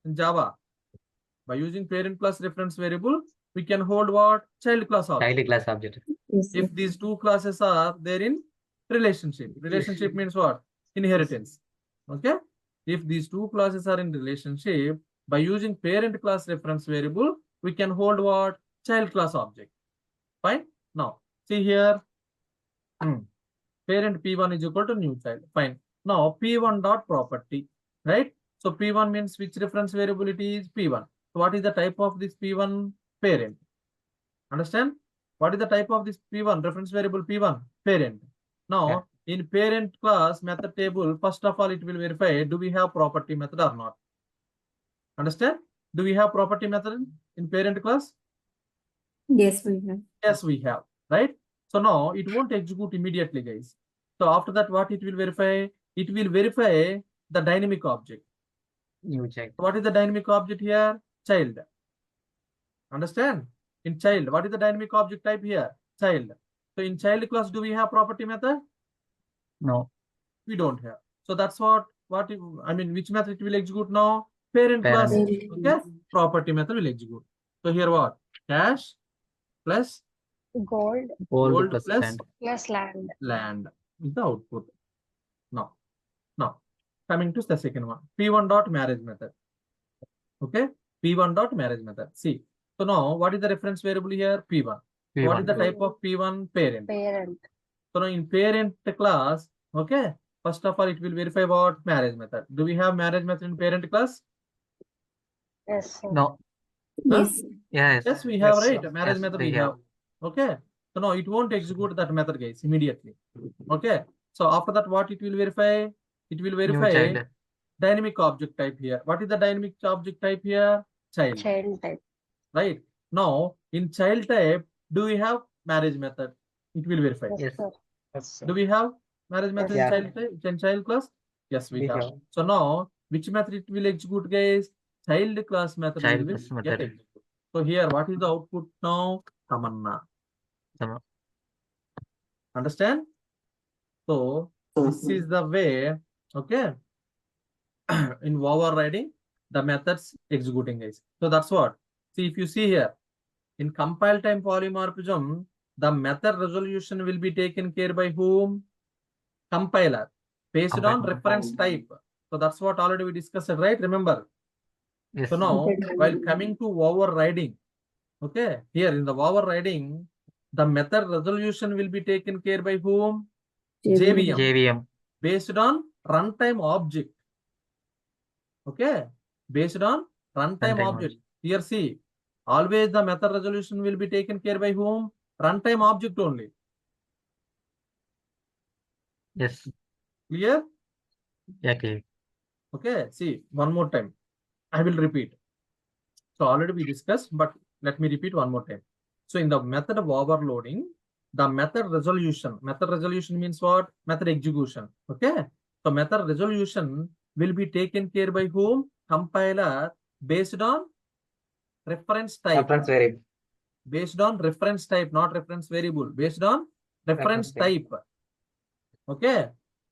In Java. By using parent class reference variable, we can hold what? Child class object. Child class object. Yes, If these two classes are there in relationship. Relationship means what? Inheritance. Okay? If these two classes are in relationship, by using parent class reference variable, we can hold what? Child class object. Fine? Now, see here. Parent P1 is equal to new child. Fine. Now, P1 dot property. Right? So, P1 means which reference variable it is? P1. So, what is the type of this P1? Parent. Understand? What is the type of this P1? Reference variable P1? Parent. Now, in parent class method table, first of all, it will verify, do we have property method or not? Understand? Do we have property method in parent class? yes, we have. Yes, we have. Right? So now it won't execute immediately, guys. So after that, what it will verify? It will verify the dynamic object. New child. What is the dynamic object here? Child. Understand? In child, what is the dynamic object type here? Child. So in child class, do we have property method? No. We don't have. So that's which method it will execute now? Parent class. Okay. Property method will execute. So here what? Cash plus Gold Gold plus land. plus land. land is the output. Now, coming to the second one, P1 dot marriage method. Okay, P1 dot marriage method. See, so now what is the reference variable here? P1. P1. What is the type of P1? Parent. Parent. So now in parent class, okay, first of all, it will verify what? Marriage method. Do we have marriage method in parent class? Yes, sir. No. Yes. Yes. Yes, we have, Yes, right? Marriage yes, method we we have. Okay. So now it won't execute that method, guys, immediately. Okay. So after that, what it will verify? It will New verify child. dynamic object type here. What is the dynamic object type here? Child. Child type. Right. Now, in child type, do we have marriage method? It will verify. Yes, Yes. sir. Yes. Do we have marriage method Yeah. in child type, in child class? Yes, we We have. have. So now, which method it will execute, guys? Child class method Child will class get method. executed. So here, what is the output now? Tamanna. Tamanna. Understand? So this is the way, okay, in overriding the methods executing, guys. So that's what. See, if you see here, in compile time polymorphism, the method resolution will be taken care by whom? Compiler, based on reference type. So that's what already we discussed, right? Remember? Yes. So now, while coming to overriding, okay, here in the overriding, the method resolution will be taken care by whom? JVM. JVM. Based on runtime object. Okay, based on runtime object. Here, see, always the method resolution will be taken care by whom? Runtime object only. Yes. Clear? Yeah, clear. Okay, see, one more time. I will repeat. So already we discussed, but let me repeat one more time. So in the method of overloading, the method resolution means what? Method execution. Okay. So method resolution will be taken care by whom? Compiler, based on reference type. Reference variable. Based on reference type, not reference variable. Based on reference type. Okay.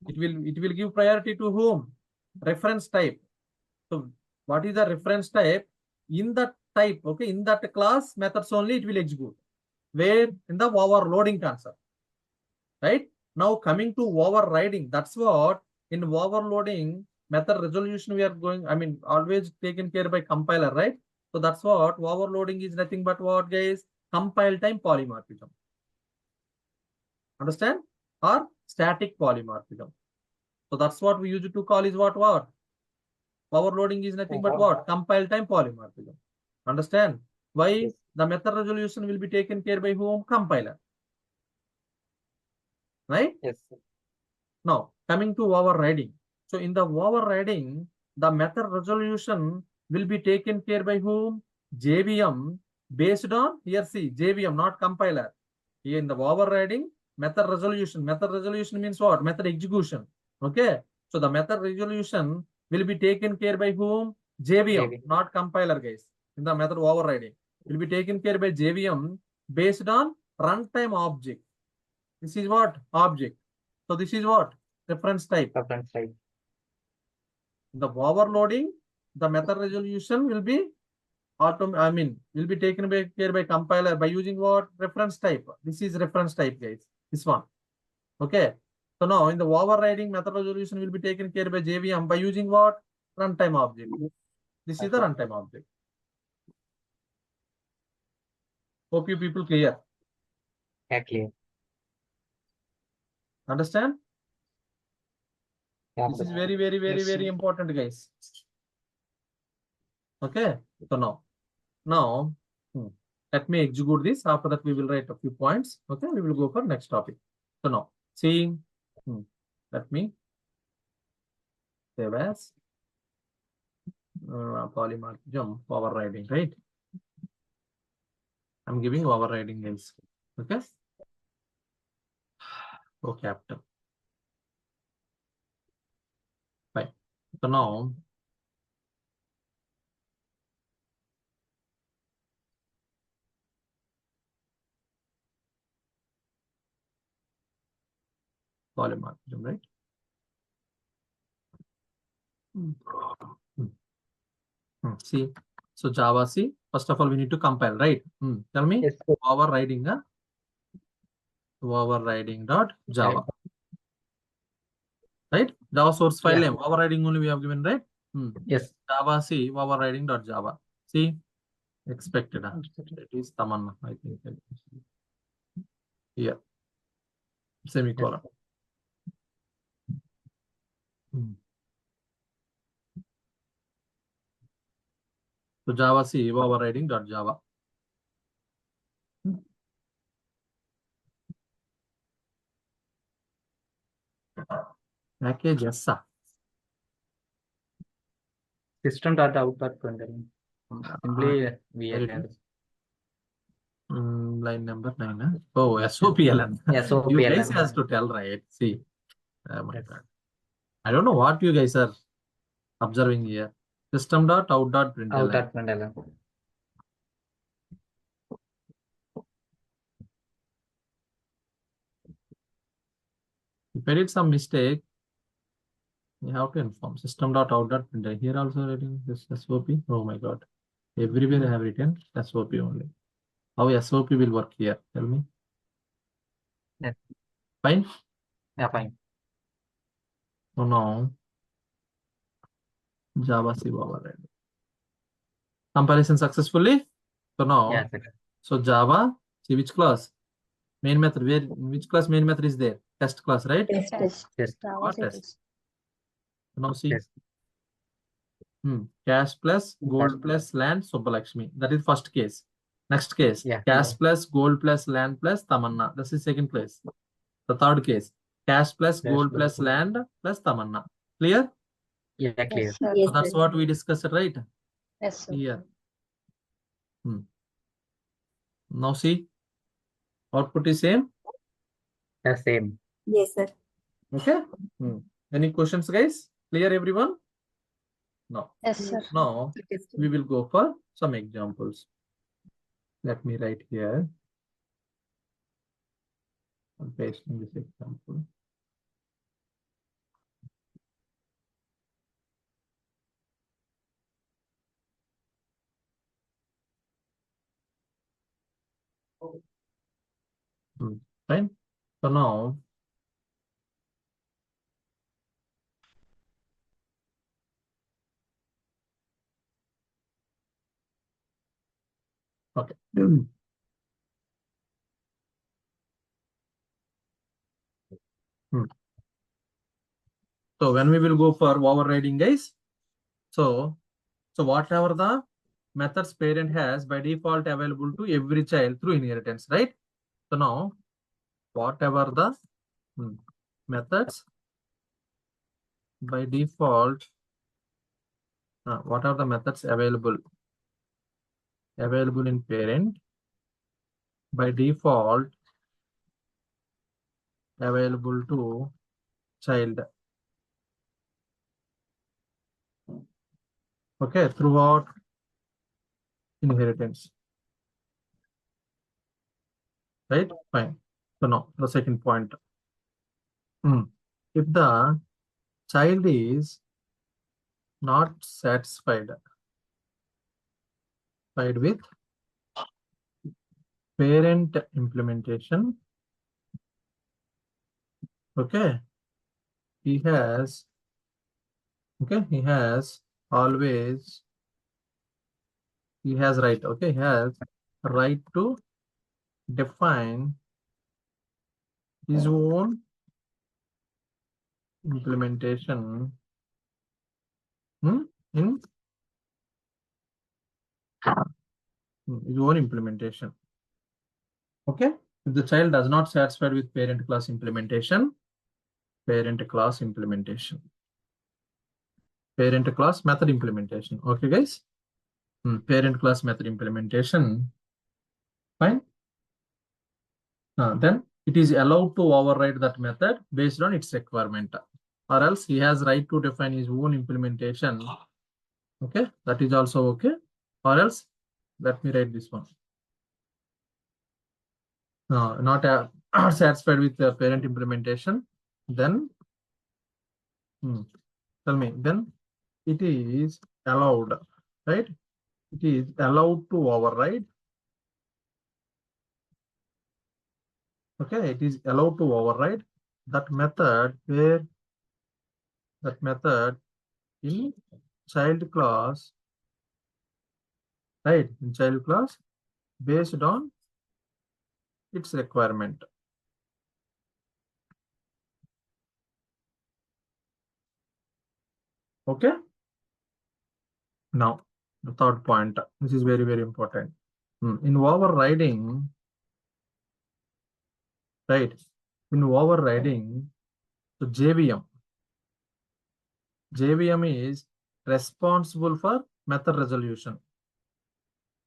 It will give priority to whom? Reference type. So what is the reference type? In that type, okay, in that class methods only it will execute. Where? In the overloading concept. Right? Now coming to overriding, that's what in overloading method resolution we are going, always taken care by compiler, right? So that's what overloading is nothing but what, guys? Compile time polymorphism. Understand? Or static polymorphism. So that's what we used to call is what? Overloading is nothing but what? Compile time polymorphism. Understand? Why? Yes. The method resolution will be taken care by whom? Compiler. Right? Yes. Now, coming to overriding. So in the overriding, the method resolution will be taken care by whom? JVM based on, here see, JVM, not compiler. Here in the overriding, method resolution. Method resolution means what? Method execution. Okay. So the method resolution will be taken care by whom? JVM, not compiler, guys. In the method overriding, will be taken care by JVM based on runtime object. This is what? Object. So this is what? Reference type. Reference type. The overloading, the method resolution will be will be taken care by compiler by using what? Reference type. This is reference type, guys. This one. Okay. So now in the overriding, method resolution will be taken care by JVM by using what? Runtime object. This is the runtime object. Hope you people clear. Yeah, clear. Understand? Yeah, This is very important, guys. Okay. So now, let me execute this. After that, we will write a few points. Okay. We will go for next topic. So now, see, let me save as polymorphism overriding, right? I'm giving overriding, guys. Okay. Oh, capital. Fine. So now, polymorphism, right? See, so Java, see, first of all, we need to compile, right? Tell me, Yes. overriding, overriding dot Java, right? Java source file name, overriding only we have given, right? Yes. Java, see, overriding dot Java. See, expected. It is Tamanna, I think. Yeah. Semicolon. So Java, see, overriding dot Java. Package yes, sir. System.out.println. Simply we add. Line number 9. Oh, SOPLN. SOPLN. You guys has to tell, right? See, oh my God. I don't know what you guys are observing here. System.out.println. Out.println. If I did some mistake, you have to inform system.out.println. Here also writing this SOP. Oh my God. Everywhere I have written SOP only. How SOP will work here? Tell me. Yeah. Fine? Yeah, fine. So now, Java C override. Comparison successfully. So now, Yeah, so Java, see which class? Main method. Where which class main method is there? Test class, right? Test. Yes. What test? Javasits. Now see. Yes. Cash plus gold plus land Subbalakshmi. That is first case. Next case. Yeah. Cash plus gold plus land plus Tamanna. This is second case. The third case. Cash plus gold plus land plus Tamanna. Clear? Yeah, clear. Yes, sir. Yes, So that's sir. what we discussed, right? Yes, sir. Here. Now see. Output is same. The same. Yes, sir. Okay. Any questions, guys? Clear, everyone? No. Yes, sir. Now we will go for some examples. Let me write here. I'm pasting this example. Fine. So now, okay. So when we will go for overriding, guys, So whatever the methods parent has by default available to every child through inheritance, right? So now whatever the methods by default, what are the methods available in parent by default available to child, okay, throughout inheritance, right? Fine. So now the second point, if the child is not satisfied with parent implementation, okay, he has right, okay, he has right to define his own implementation in his own implementation. Okay, if the child does not satisfied with parent class implementation, parent class method implementation. Okay, guys. Parent class method implementation. Fine. Then it is allowed to override that method based on its requirement, or else he has right to define his own implementation. Okay, that is also okay. Or else, let me write this one. Not satisfied with the parent implementation, then tell me, then it is allowed, right? It is allowed to override. Okay, it is allowed to override that method where that method in child class, right? In child class based on its requirement. Okay. Now, the third point, this is very, very important. In overriding, right? In overriding, so JVM is responsible for method resolution.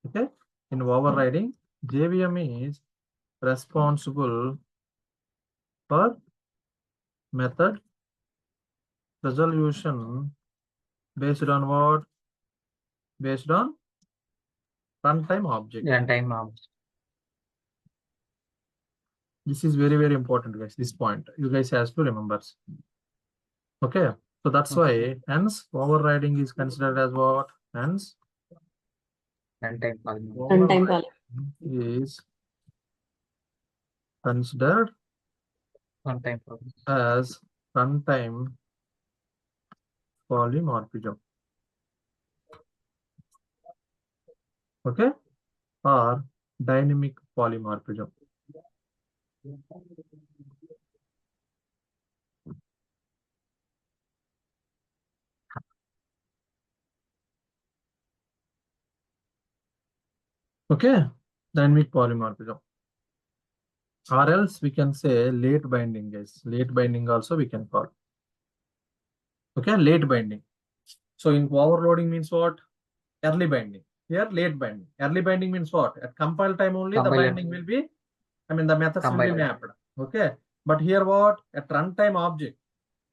Okay. In overriding, JVM is responsible for method resolution based on what? Based on runtime object. Runtime object. This is very, very important, guys. This point you guys have to remember. Okay, so that's why hence overriding is considered as what? Hence RuntimePolyMorphism. Runtime is considered RuntimePolyMorphism. as runtime polymorphism. Okay, or dynamic polymorphism. Okay, dynamic polymorphism. Or else we can say late binding, guys. Late binding also we can call. Okay, late binding. So in overloading means what? Early binding. Here late binding. Early binding means what? At compile time only the binding will be, the methods will be mapped. Okay, but here what? At runtime object,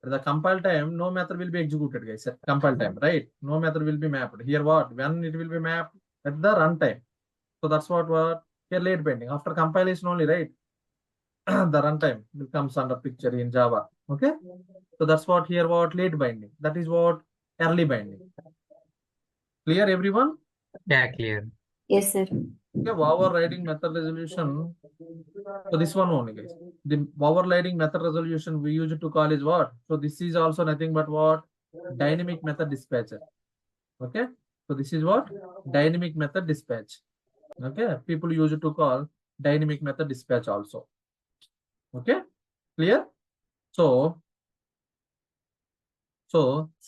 at the compile time, no method will be executed, guys. At compile time, right? No method will be mapped. Here what? When it will be mapped? At the runtime. So that's what here late binding. After compilation only, right? The runtime will comes under picture in Java. Okay, so that's what here what? Late binding. That is what? Early binding. Clear, everyone? Yeah, clear. Yes, sir. Okay, overriding method resolution. So this one only, guys. The overriding method resolution we use to call is what? So this is also nothing but what? Dynamic method dispatcher. Okay, so this is what? Dynamic method dispatch. Okay, people use it to call dynamic method dispatch also. Okay, clear? So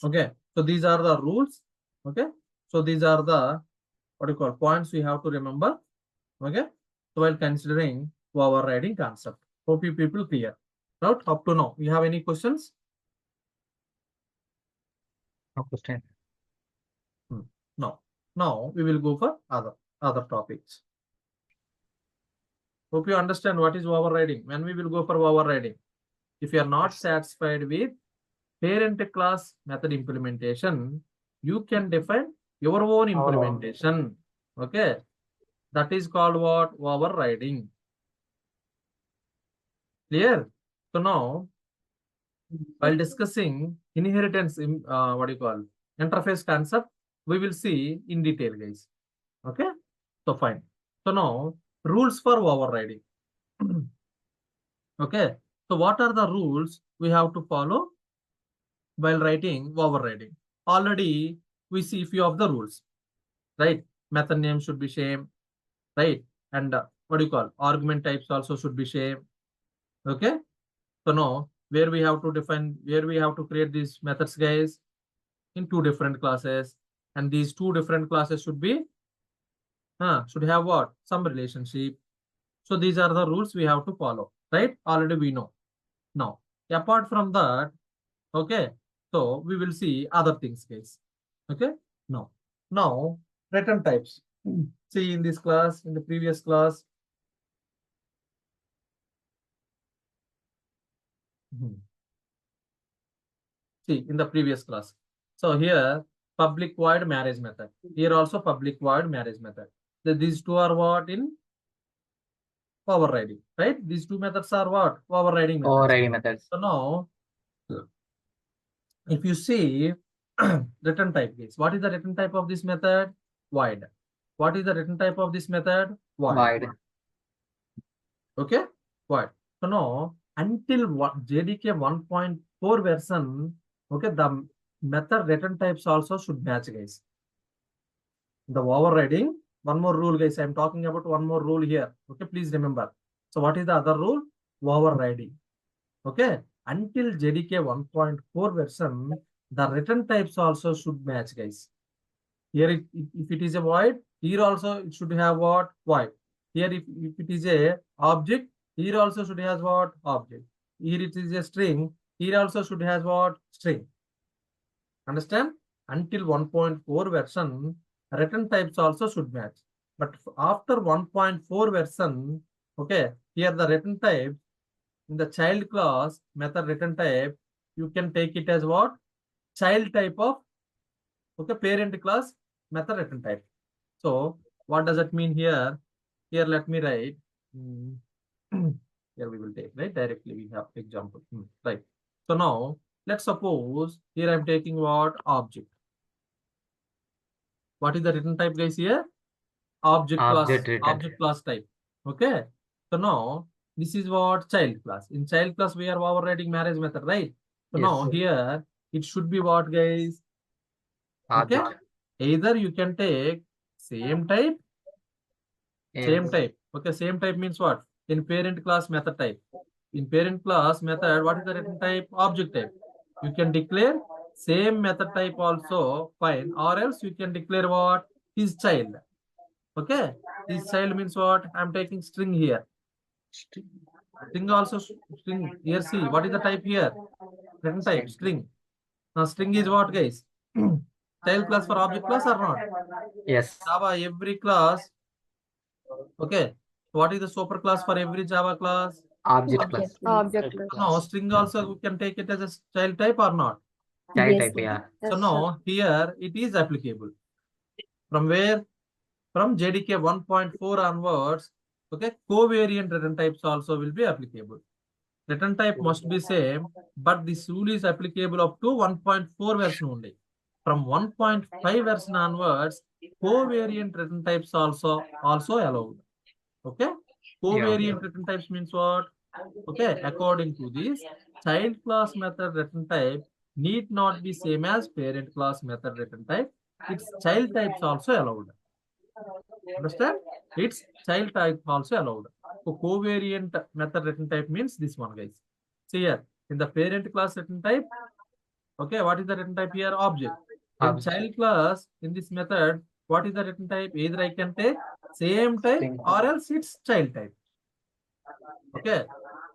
okay, so these are the rules Okay. So these are the points we have to remember. Okay. So while considering overriding concept, hope you people clear. Right? Up to now, you have any questions? No question. No. Now we will go for other topics. Hope you understand what is overriding. When we will go for overriding, if you are not satisfied with parent class method implementation, you can define your own implementation. Okay, that is called what? Overriding. Clear? So now, while discussing inheritance, interface concept, we will see in detail, guys. Okay, so fine. So now, rules for overriding. Okay, so what are the rules we have to follow while writing overriding? Already we see few of the rules, right? Method name should be same, right? And argument types also should be same. Okay, so now where we have to create these methods, guys, in two different classes, and these two different classes should have what? Some relationship. So these are the rules we have to follow, right? Already we know. Now, apart from that, okay, so we will see other things, guys. Okay, now return types. See in this class, in the previous class. See in the previous class. So here public void marriage method. Here also public void marriage method. These two are what? In overriding, right? These two methods are what? Overriding methods. Overriding methods. So now, if you see return type, guys, what is the return type of this method? Void. What is the return type of this method? Void. Okay, void. So now, until JDK 1.4 version, okay, the method return types also should match, guys. The overriding, one more rule, guys. I'm talking about one more rule here. Okay, please remember. So what is the other rule? Overriding. Okay, until JDK 1.4 version, the return types also should match, guys. Here, if it is a void, here also it should have what? Void. Here, if it is a object, here also should have what? Object. Here it is a string, here also should have what? String. Understand? Until 1.4 version, return types also should match. But after 1.4 version, okay, here the return type, in the child class method return type, you can take it as what? Child type of, okay, parent class method return type. So what does it mean here? Here let me write. Here we will take, right? Directly we have example. Right. So now let's suppose here I'm taking what? Object. What is the return type, guys, here? Object class type. Okay. So now this is what? Child class. In child class, we are overriding marriage method, right? So now here it should be what, guys? Okay. Either you can take same type. Okay, same type means what? In parent class method type. In parent class method, what is the return type? Object type. You can declare same method type also, fine. Or else you can declare what? His child. Okay. His child means what? I'm taking string here. String also string. Here, see, what is the type here? Return type, string. Now string is what, guys? Child class for object class or not? Yes. Java, every class. Okay. What is the super class for every Java class? Object class. Object class. No, string also we can take it as a child type or not? Child Yes, type, yeah. So now here it is applicable. From where? From JDK 1.4 onwards, okay, covariant return types also will be applicable. Return type must be same, but this rule is applicable up to 1.4 version only. From 1.5 version onwards, covariant return types also allowed. Okay, covariant return types means what? Okay, according to this, child class method return type need not be same as parent class method return type. Its child types also allowed. Understand? Its child type also allowed. So covariant method return type means this one, guys. See here, in the parent class return type, okay, what is the return type here? Object. In Object. child class, in this method, what is the return type? Either I can take same type String. or else it's child type. Okay.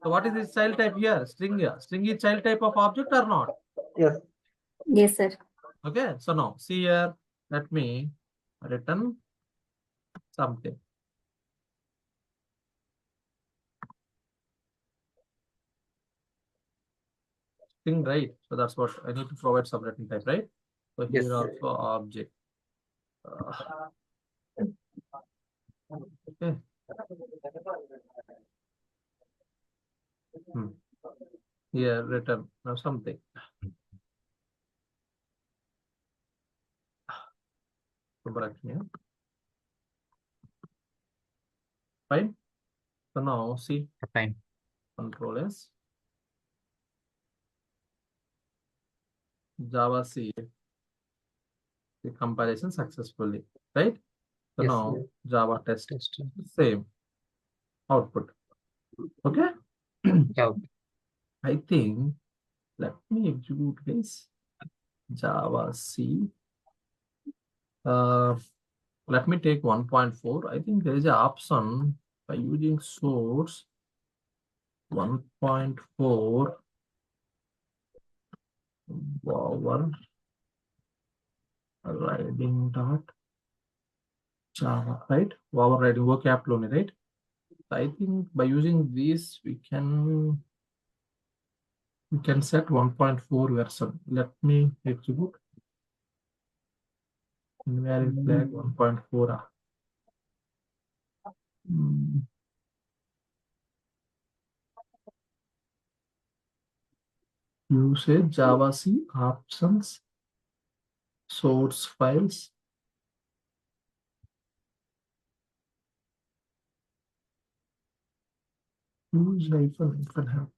So what is this child type here? String here. String is child type of object or not? Yes. Yes, sir. Okay. So now see here, let me return something. String, right? So that's what I need to provide some return type, right? So Yes. here also object. Okay. Here return now something. Fine. So now see Fine. control S Java C the comparison successfully, right? So Yes. now Java test Test. same output. Okay. Yeah. I think let me execute this Java C. Let me take 1.4. I think there is an option by using source 1.4 overriding dot Java, right? Overriding vocab only, right? I think by using this we can set 1.4 version. Let me execute. Invalid flag 1.4. Usage Java C options source files. Use hyphen help.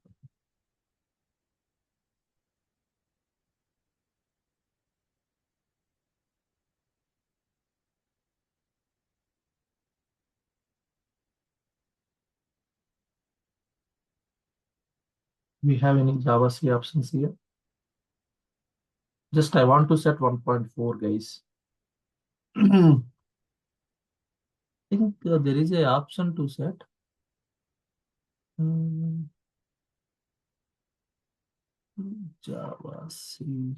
We have any Java C options here? Just I want to set 1.4, guys. I think there is a option to set. Java C.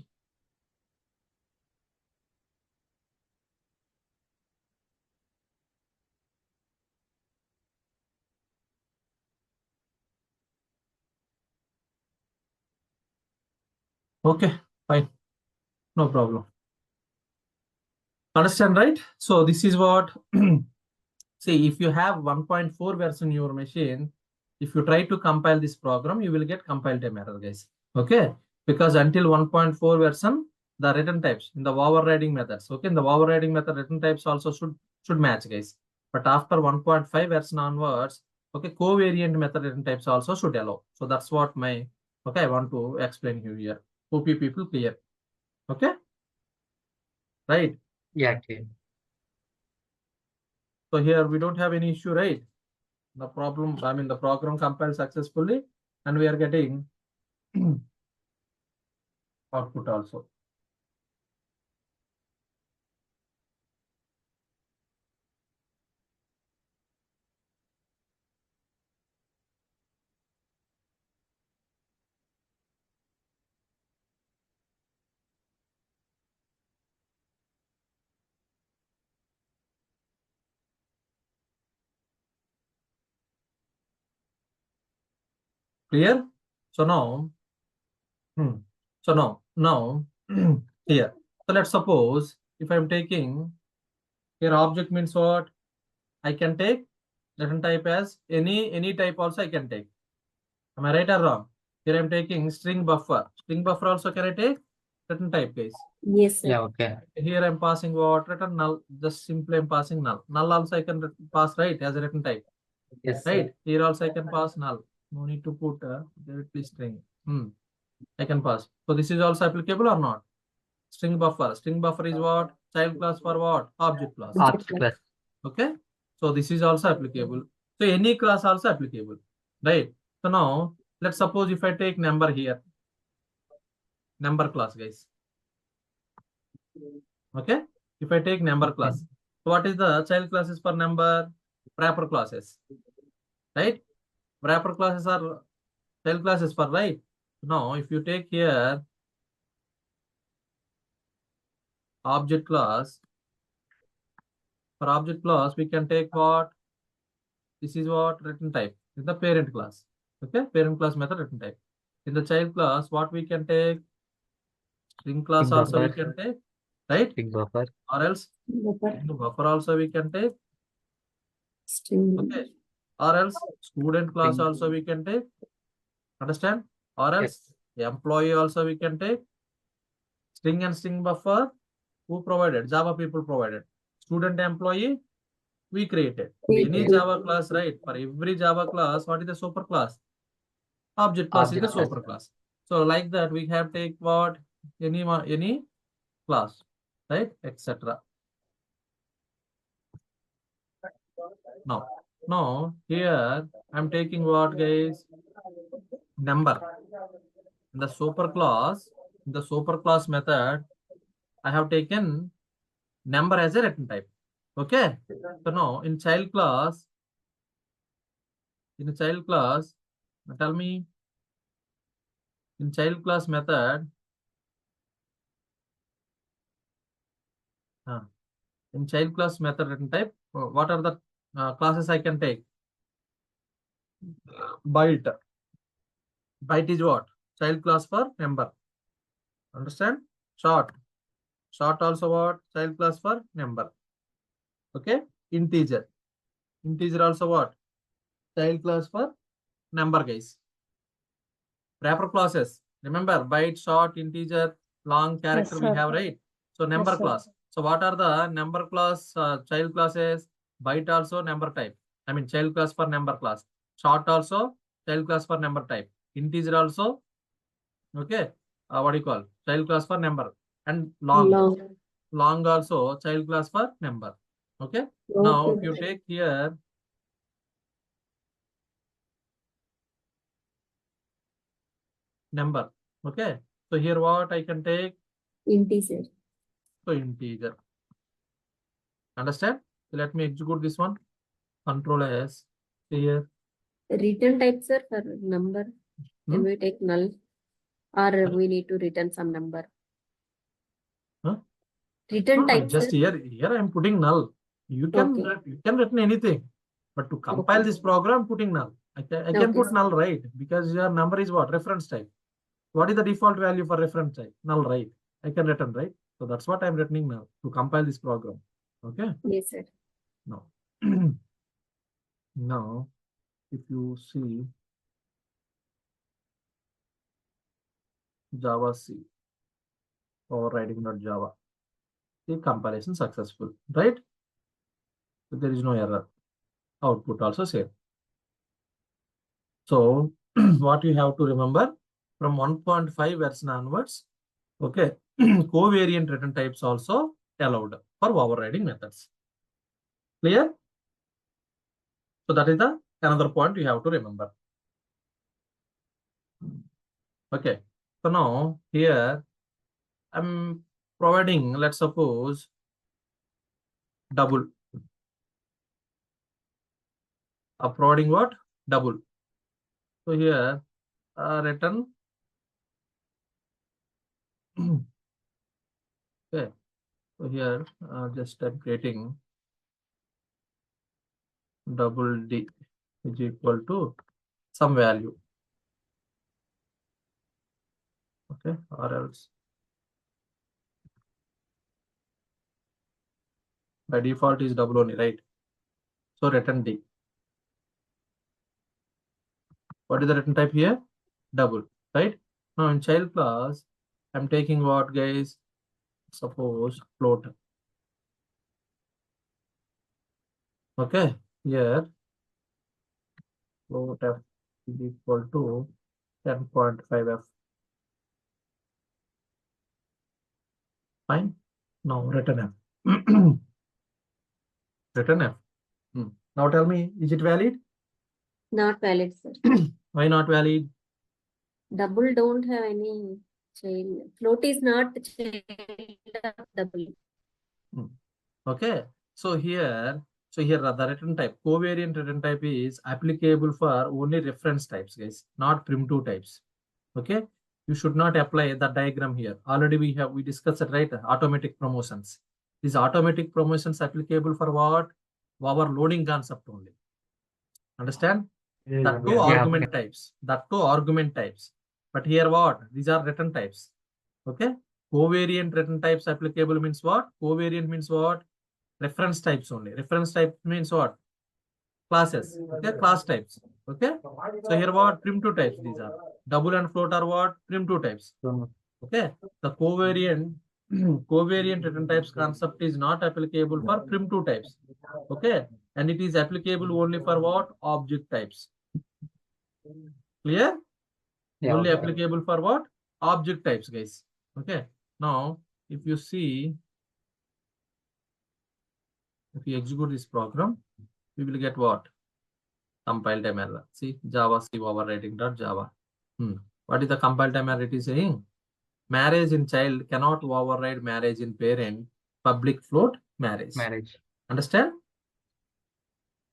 Okay, fine. No problem. Understand, right? So this is what, see, if you have 1.4 version in your machine, if you try to compile this program, you will get compile time error, guys. Okay, because until 1.4 version, the return types in the overriding methods, okay, in the overriding method, return types also should match, guys. But after 1.5 version onwards, okay, covariant method return types also should allow. So that's what my, okay, I want to explain you here. Hope you people clear. Okay, right? Yeah. Okay. So here we don't have any issue, right? The problem, I mean, the program compiled successfully and we are getting output also. Clear? So now, now here. So let's suppose if I'm taking here object means what? I can take return type as any type also I can take. Am I right or wrong? Here I'm taking string buffer. String buffer also can I take return type, guys? Yes, sir. Yeah. Okay. Here I'm passing what? Return null. Just simply I'm passing null. Null also I can pass, right, as a return type. Yes. Right, here also I can pass null. No need to put please string. I can pass. So this is also applicable or not? String buffer. String buffer is what? Child class for what? Object class. Object class. Okay. So this is also applicable. So any class also applicable. Right. So now let's suppose if I take number here. Number class, guys. Okay. If I take number class, so what is the child classes for number? Wrapper classes, right? Wrapper classes are child classes for, right? Now, if you take here object class, for object class, we can take what? This is what return type is the parent class. Okay, parent class method return type. In the child class, what we can take? String class String also we buffer. can take, right? String buffer. Or else Buffer. buffer also we can take. String. Okay. Or else student class String. also we can take. Understand? Or else employee also we can take. String and string buffer, who provided? Java people provided. Student employee, we created. Any Java class, right? For every Java class, what is the super class? Object class is the Object class. super class. So like that, we have take what? Any class, right? Etc. Now here I'm taking what, guys? Number. In the super class method, I have taken number as a return type. Okay. So now in child class, tell me, in child class method, in child class method return type, what are the classes I can take? Byte. Byte is what? Child class for number. Understand? Short also what? Child class for number. Okay. Integer also what? Child class for number, guys. Wrapper classes, remember, byte, short, integer, long, character, we sir. have, right? So number Yes, sir. class. So what are the number class child classes? Byte also number type. I mean child class for number class. Short also child class for number type. Integer also, okay, what do you call? Child class for number. And long also child class for number. Okay. Now if you take here number, okay, so here what I can take? Integer. So integer. Understand? So let me execute this one. Control S. Here. Return types are for number. Can we take null? Or we need to return some number? Huh? Return types. Just here I am putting null. You can return anything, but to compile this program, putting null. I can put null, right? Because your number is what? Reference type. What is the default value for reference type? Null, right? I can return, right? So that's what I'm returning now to compile this program. Okay. Yes, sir. Now, now, if you see Java C overriding.java, the compilation successful, right? So there is no error. Output also same. So what you have to remember, from 1.5 version onwards, okay, covariant return types also allowed for overriding methods. Clear? So that is the another point you have to remember. Okay. So now here I'm providing, let's suppose, double. Providing what? Double. So here return. Okay. So here just I'm creating double D is equal to some value. Okay. Or else by default is double only, right? So return D. What is the return type here? Double, right? Now in child class, I'm taking what, guys? Suppose float. Okay, here float f is equal to 10.5f. Fine. Now return f. Return f. Now tell me, is it valid? Not valid, sir. Why not valid? Double don't have any Child float is not child of double. Okay. So here the return type, covariant return type is applicable for only reference types, guys, not primitive types. Okay. You should not apply the diagram here. Already we discussed it, right? Automatic promotions. These automatic promotions applicable for what? Our loading concept only. Understand? That two argument types. That two argument types. But here what? These are return types. Okay. Covariant return types applicable means what? Covariant means what? Reference types only. Reference type means what? Classes. Okay. Class types. Okay. So here what? Primitive types these are. Double and float are what? Primitive types. Okay. The covariant return types concept is not applicable for primitive types. Okay. And it is applicable only for what? Object types. Clear? Yeah, Only okay. applicable for what? Object types, guys. Okay. Now, if you see, if you execute this program, we will get what? Compile time error. See, Java C overriding.java. What is the compile time error it is saying? Marriage in child cannot override marriage in parent, public float marriage. Understand?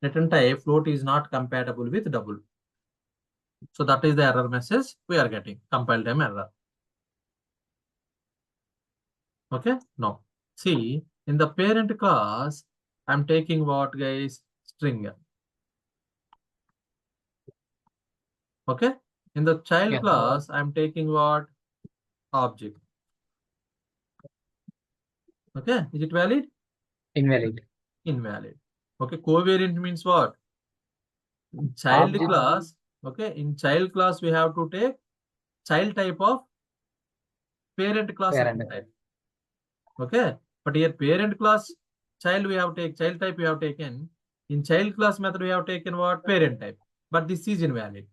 Return type float is not compatible with double. So that is the error message we are getting. Compile time error. Okay. Now, see, in the parent class, I'm taking what, guys? String. Okay. In the child class, I'm taking what? Object. Okay. Is it valid? Invalid. Invalid. Okay. Covariant means what? In child Object. class. Okay. In child class, we have to take child type of parent class type. Okay. But here parent class child we have taken, child type we have taken. In child class method we have taken what? Parent type. But this is invalid.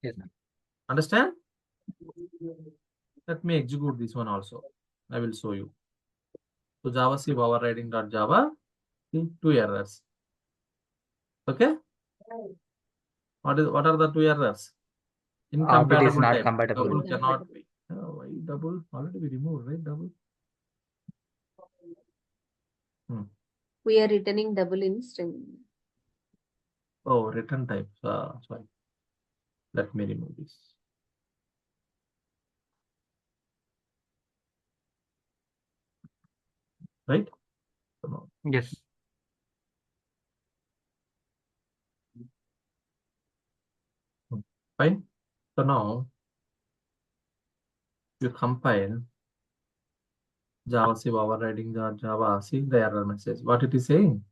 Yes. Understand? Let me execute this one also. I will show you. So Java C overriding.java, two errors. Okay. What are the two errors? Incompatible is not type. compatible. Double cannot be. Why double? Already we removed, right? Double. We are returning double in string. Oh, return type. Sorry. Let me remove this. Right? Yes. Fine. So now you compile Java C overriding.java. See the error message. What it is saying?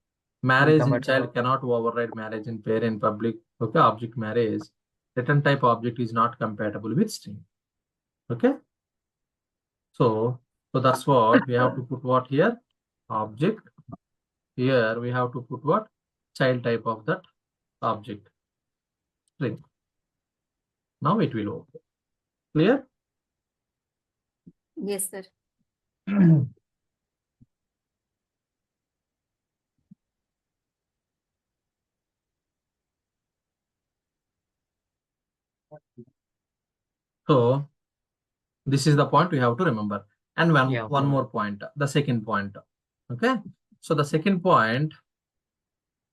Marriage in child cannot override marriage in parent public. Okay, object marriage. Return type object is not compatible with string. Okay. So that's what we have to put what here? Object. Here we have to put what? Child type of that object. String. Now it will open. Clear? Yes, sir. So this is the point we have to remember. And one more point, the second point. Okay. So the second point,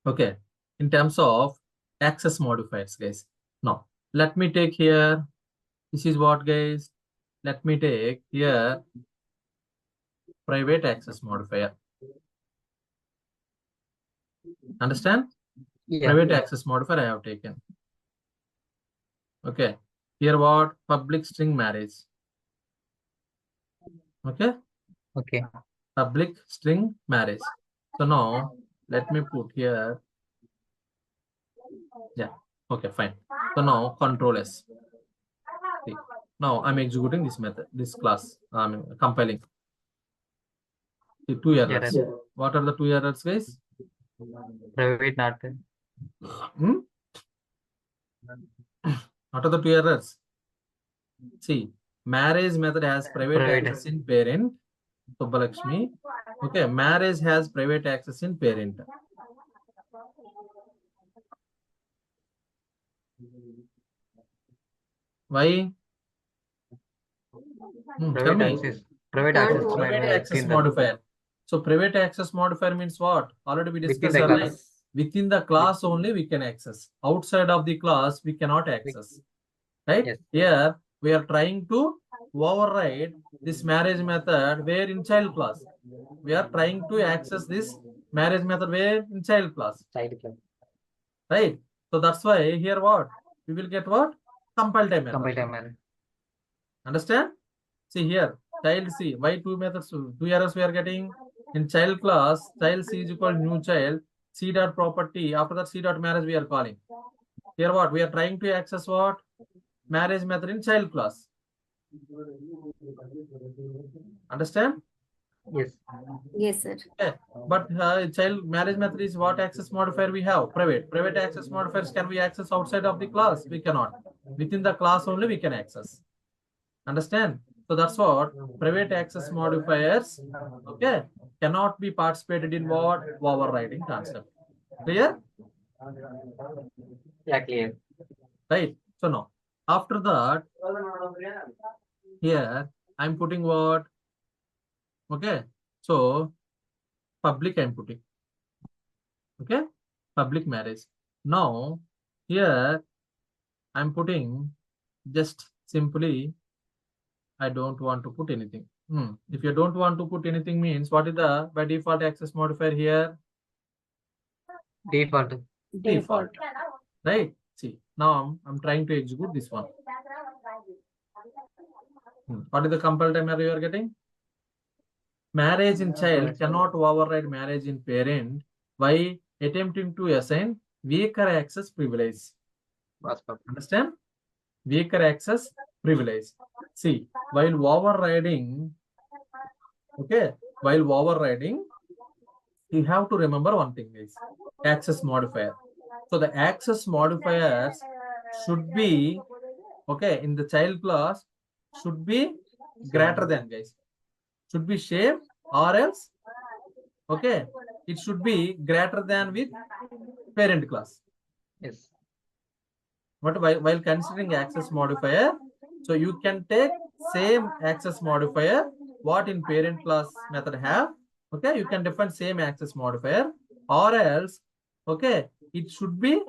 okay, in terms of access modifiers, guys. Now, let me take here. This is what, guys. Let me take here private access modifier. Understand? Yeah. Private access modifier I have taken. Okay. Here what? Public string marriage. Okay. Okay. Public string marriage. So now let me put here. Yeah. Okay, fine. So now control S. See, now I'm executing this method, this class. I'm compiling. The two errors. Yeah, what are the two errors, guys? Private not. What are the two errors? See, marriage method has private access in parent. Subbalakshmi. Okay, marriage has private access in parent. Why? Tell Private me. access. Private Can't access open Private it. access within the modifier. So private access modifier means what? Already we within discussed, the right? class. Within the class only we can access. Outside of the class we cannot access. Right? Yes. Here we are trying to override this marriage method where in child class. We are trying to access this marriage method where in child class. Child class. Right? So that's why here what? We will get what? Compile time Compile error. time error. Understand? See here, child C. Why two methods, two errors we are getting? In child class, child C is equal to new child, C dot property. After that, C dot marriage we are calling. Here what? We are trying to access what? Marriage method in child class. Understand? Yes. Yes, sir. Okay. But child marriage method is what access modifier we have? Private. Private access modifiers can we access outside of the class? We cannot. Within the class only we can access. Understand? So that's what private access modifiers, okay, cannot be participated in what? Overriding concept. Clear? Yeah, clear. Right. So now, after that, here I'm putting what? Okay. So public I'm putting. Okay. Public marriage. Now, here I'm putting just simply I don't want to put anything. If you don't want to put anything means what is the by default access modifier here? Default. Default. Right? See, now I'm trying to execute this one. What is the compile time error you are getting? Marriage in child cannot override marriage in parent by attempting to assign weaker access privilege. Understand? Weaker access privilege. See, while overriding, okay, while overriding, you have to remember one thing is access modifier. So the access modifiers should be, okay, in the child class should be greater than, guys. Should be same or else, okay, it should be greater than with parent class. Yes. But while considering access modifier, so you can take same access modifier what in parent class method have. Okay, you can define same access modifier or else, okay, it should be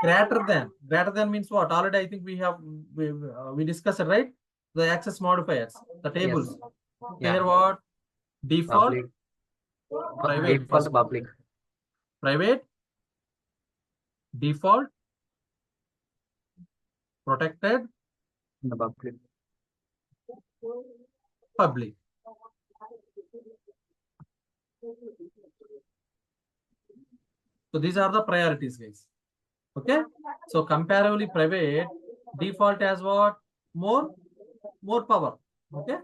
greater than. Greater than means what? Already I think we discussed it, right? The access modifiers, the tables. Yes. Here Yeah. what? Default, Public. private, Default public. private, default, protected, The public. public. So these are the priorities, guys. Okay. So comparatively private, default has what? More power. Okay.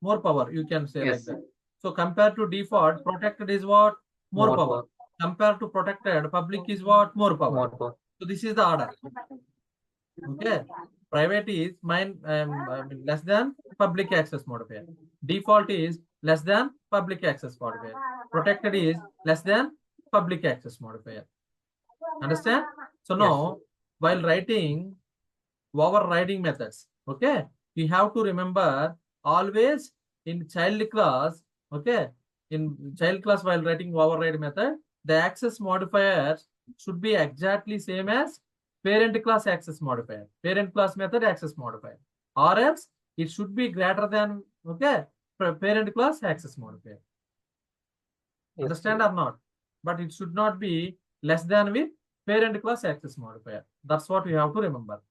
More power. You can say Yes. like that. So compared to default, protected is what? More power. Compared to protected, public is what? More power. More power. So this is the order. Okay. Private is less than public access modifier. Default is less than public access modifier. Protected is less than public access modifier. Understand? So now, while writing overriding methods, okay, you have to remember always in child class, okay, in child class while writing override method, the access modifiers should be exactly same as parent class access modifier, parent class method access modifier, or else it should be greater than, okay, parent class access modifier. Yes. Understand or not? But it should not be less than with parent class access modifier. That's what we have to remember.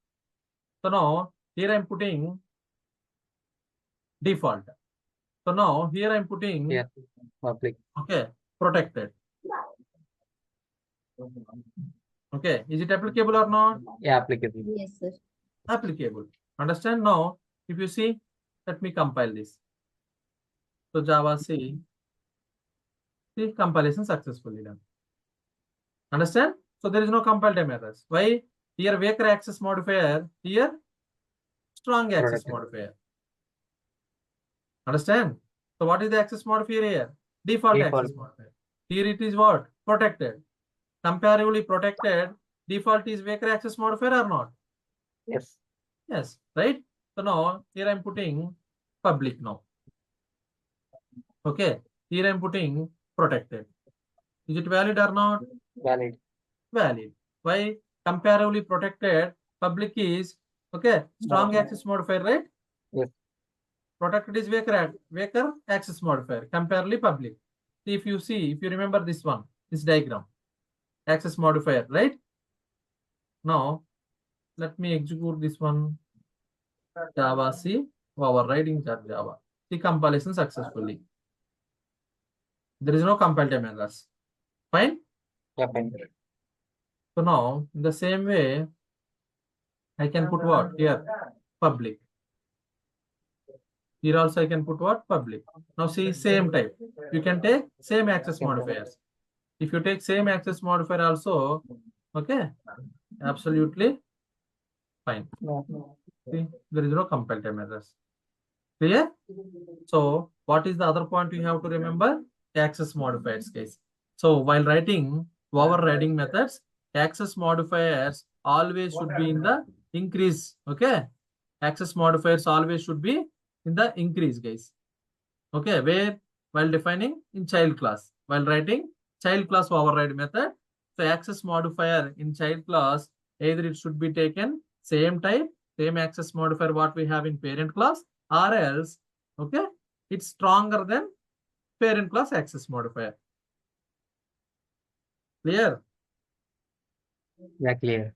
So now here I'm putting default. So now here I'm putting Public. okay, protected. Okay, is it applicable or not? Yeah, applicable. Yes, sir. Applicable. Understand? Now, if you see, let me compile this. So Java C, compilation successfully done. Understand? So there is no compile time errors. Why? Here weaker access modifier, here strong access modifier. Understand? So what is the access modifier here? Default access modifier. Here it is what? Protected. Comparatively protected, default is weaker access modifier or not? Yes. Yes, right? So now here I'm putting public now. Okay, here I'm putting protected. Is it valid or not? Valid. Valid. Why? Comparatively protected, public is, okay, strong access modifier, right? Yes. Protected is weaker access modifier, comparatively public. If you remember this one, this diagram, access modifier, right? Now, let me execute this one. Java C, overriding Java. The compilation successfully. There is no compile time errors. Fine? Yeah, fine. So now, in the same way, I can put what? Here, public. Here also I can put what? Public. Now see, same type. You can take same access modifiers. If you take same access modifier also, okay, absolutely fine. See, there is no compile time errors. Clear? So what is the other point you have to remember? Access modifiers, guys. So while writing overriding methods, access modifiers always should be in the increase. Okay, access modifiers always should be in the increase, guys. Okay, where? While defining in child class, while writing child class override method, so access modifier in child class, either it should be taken same type, same access modifier what we have in parent class, or else, okay, it's stronger than parent class access modifier. Clear? Yeah, clear.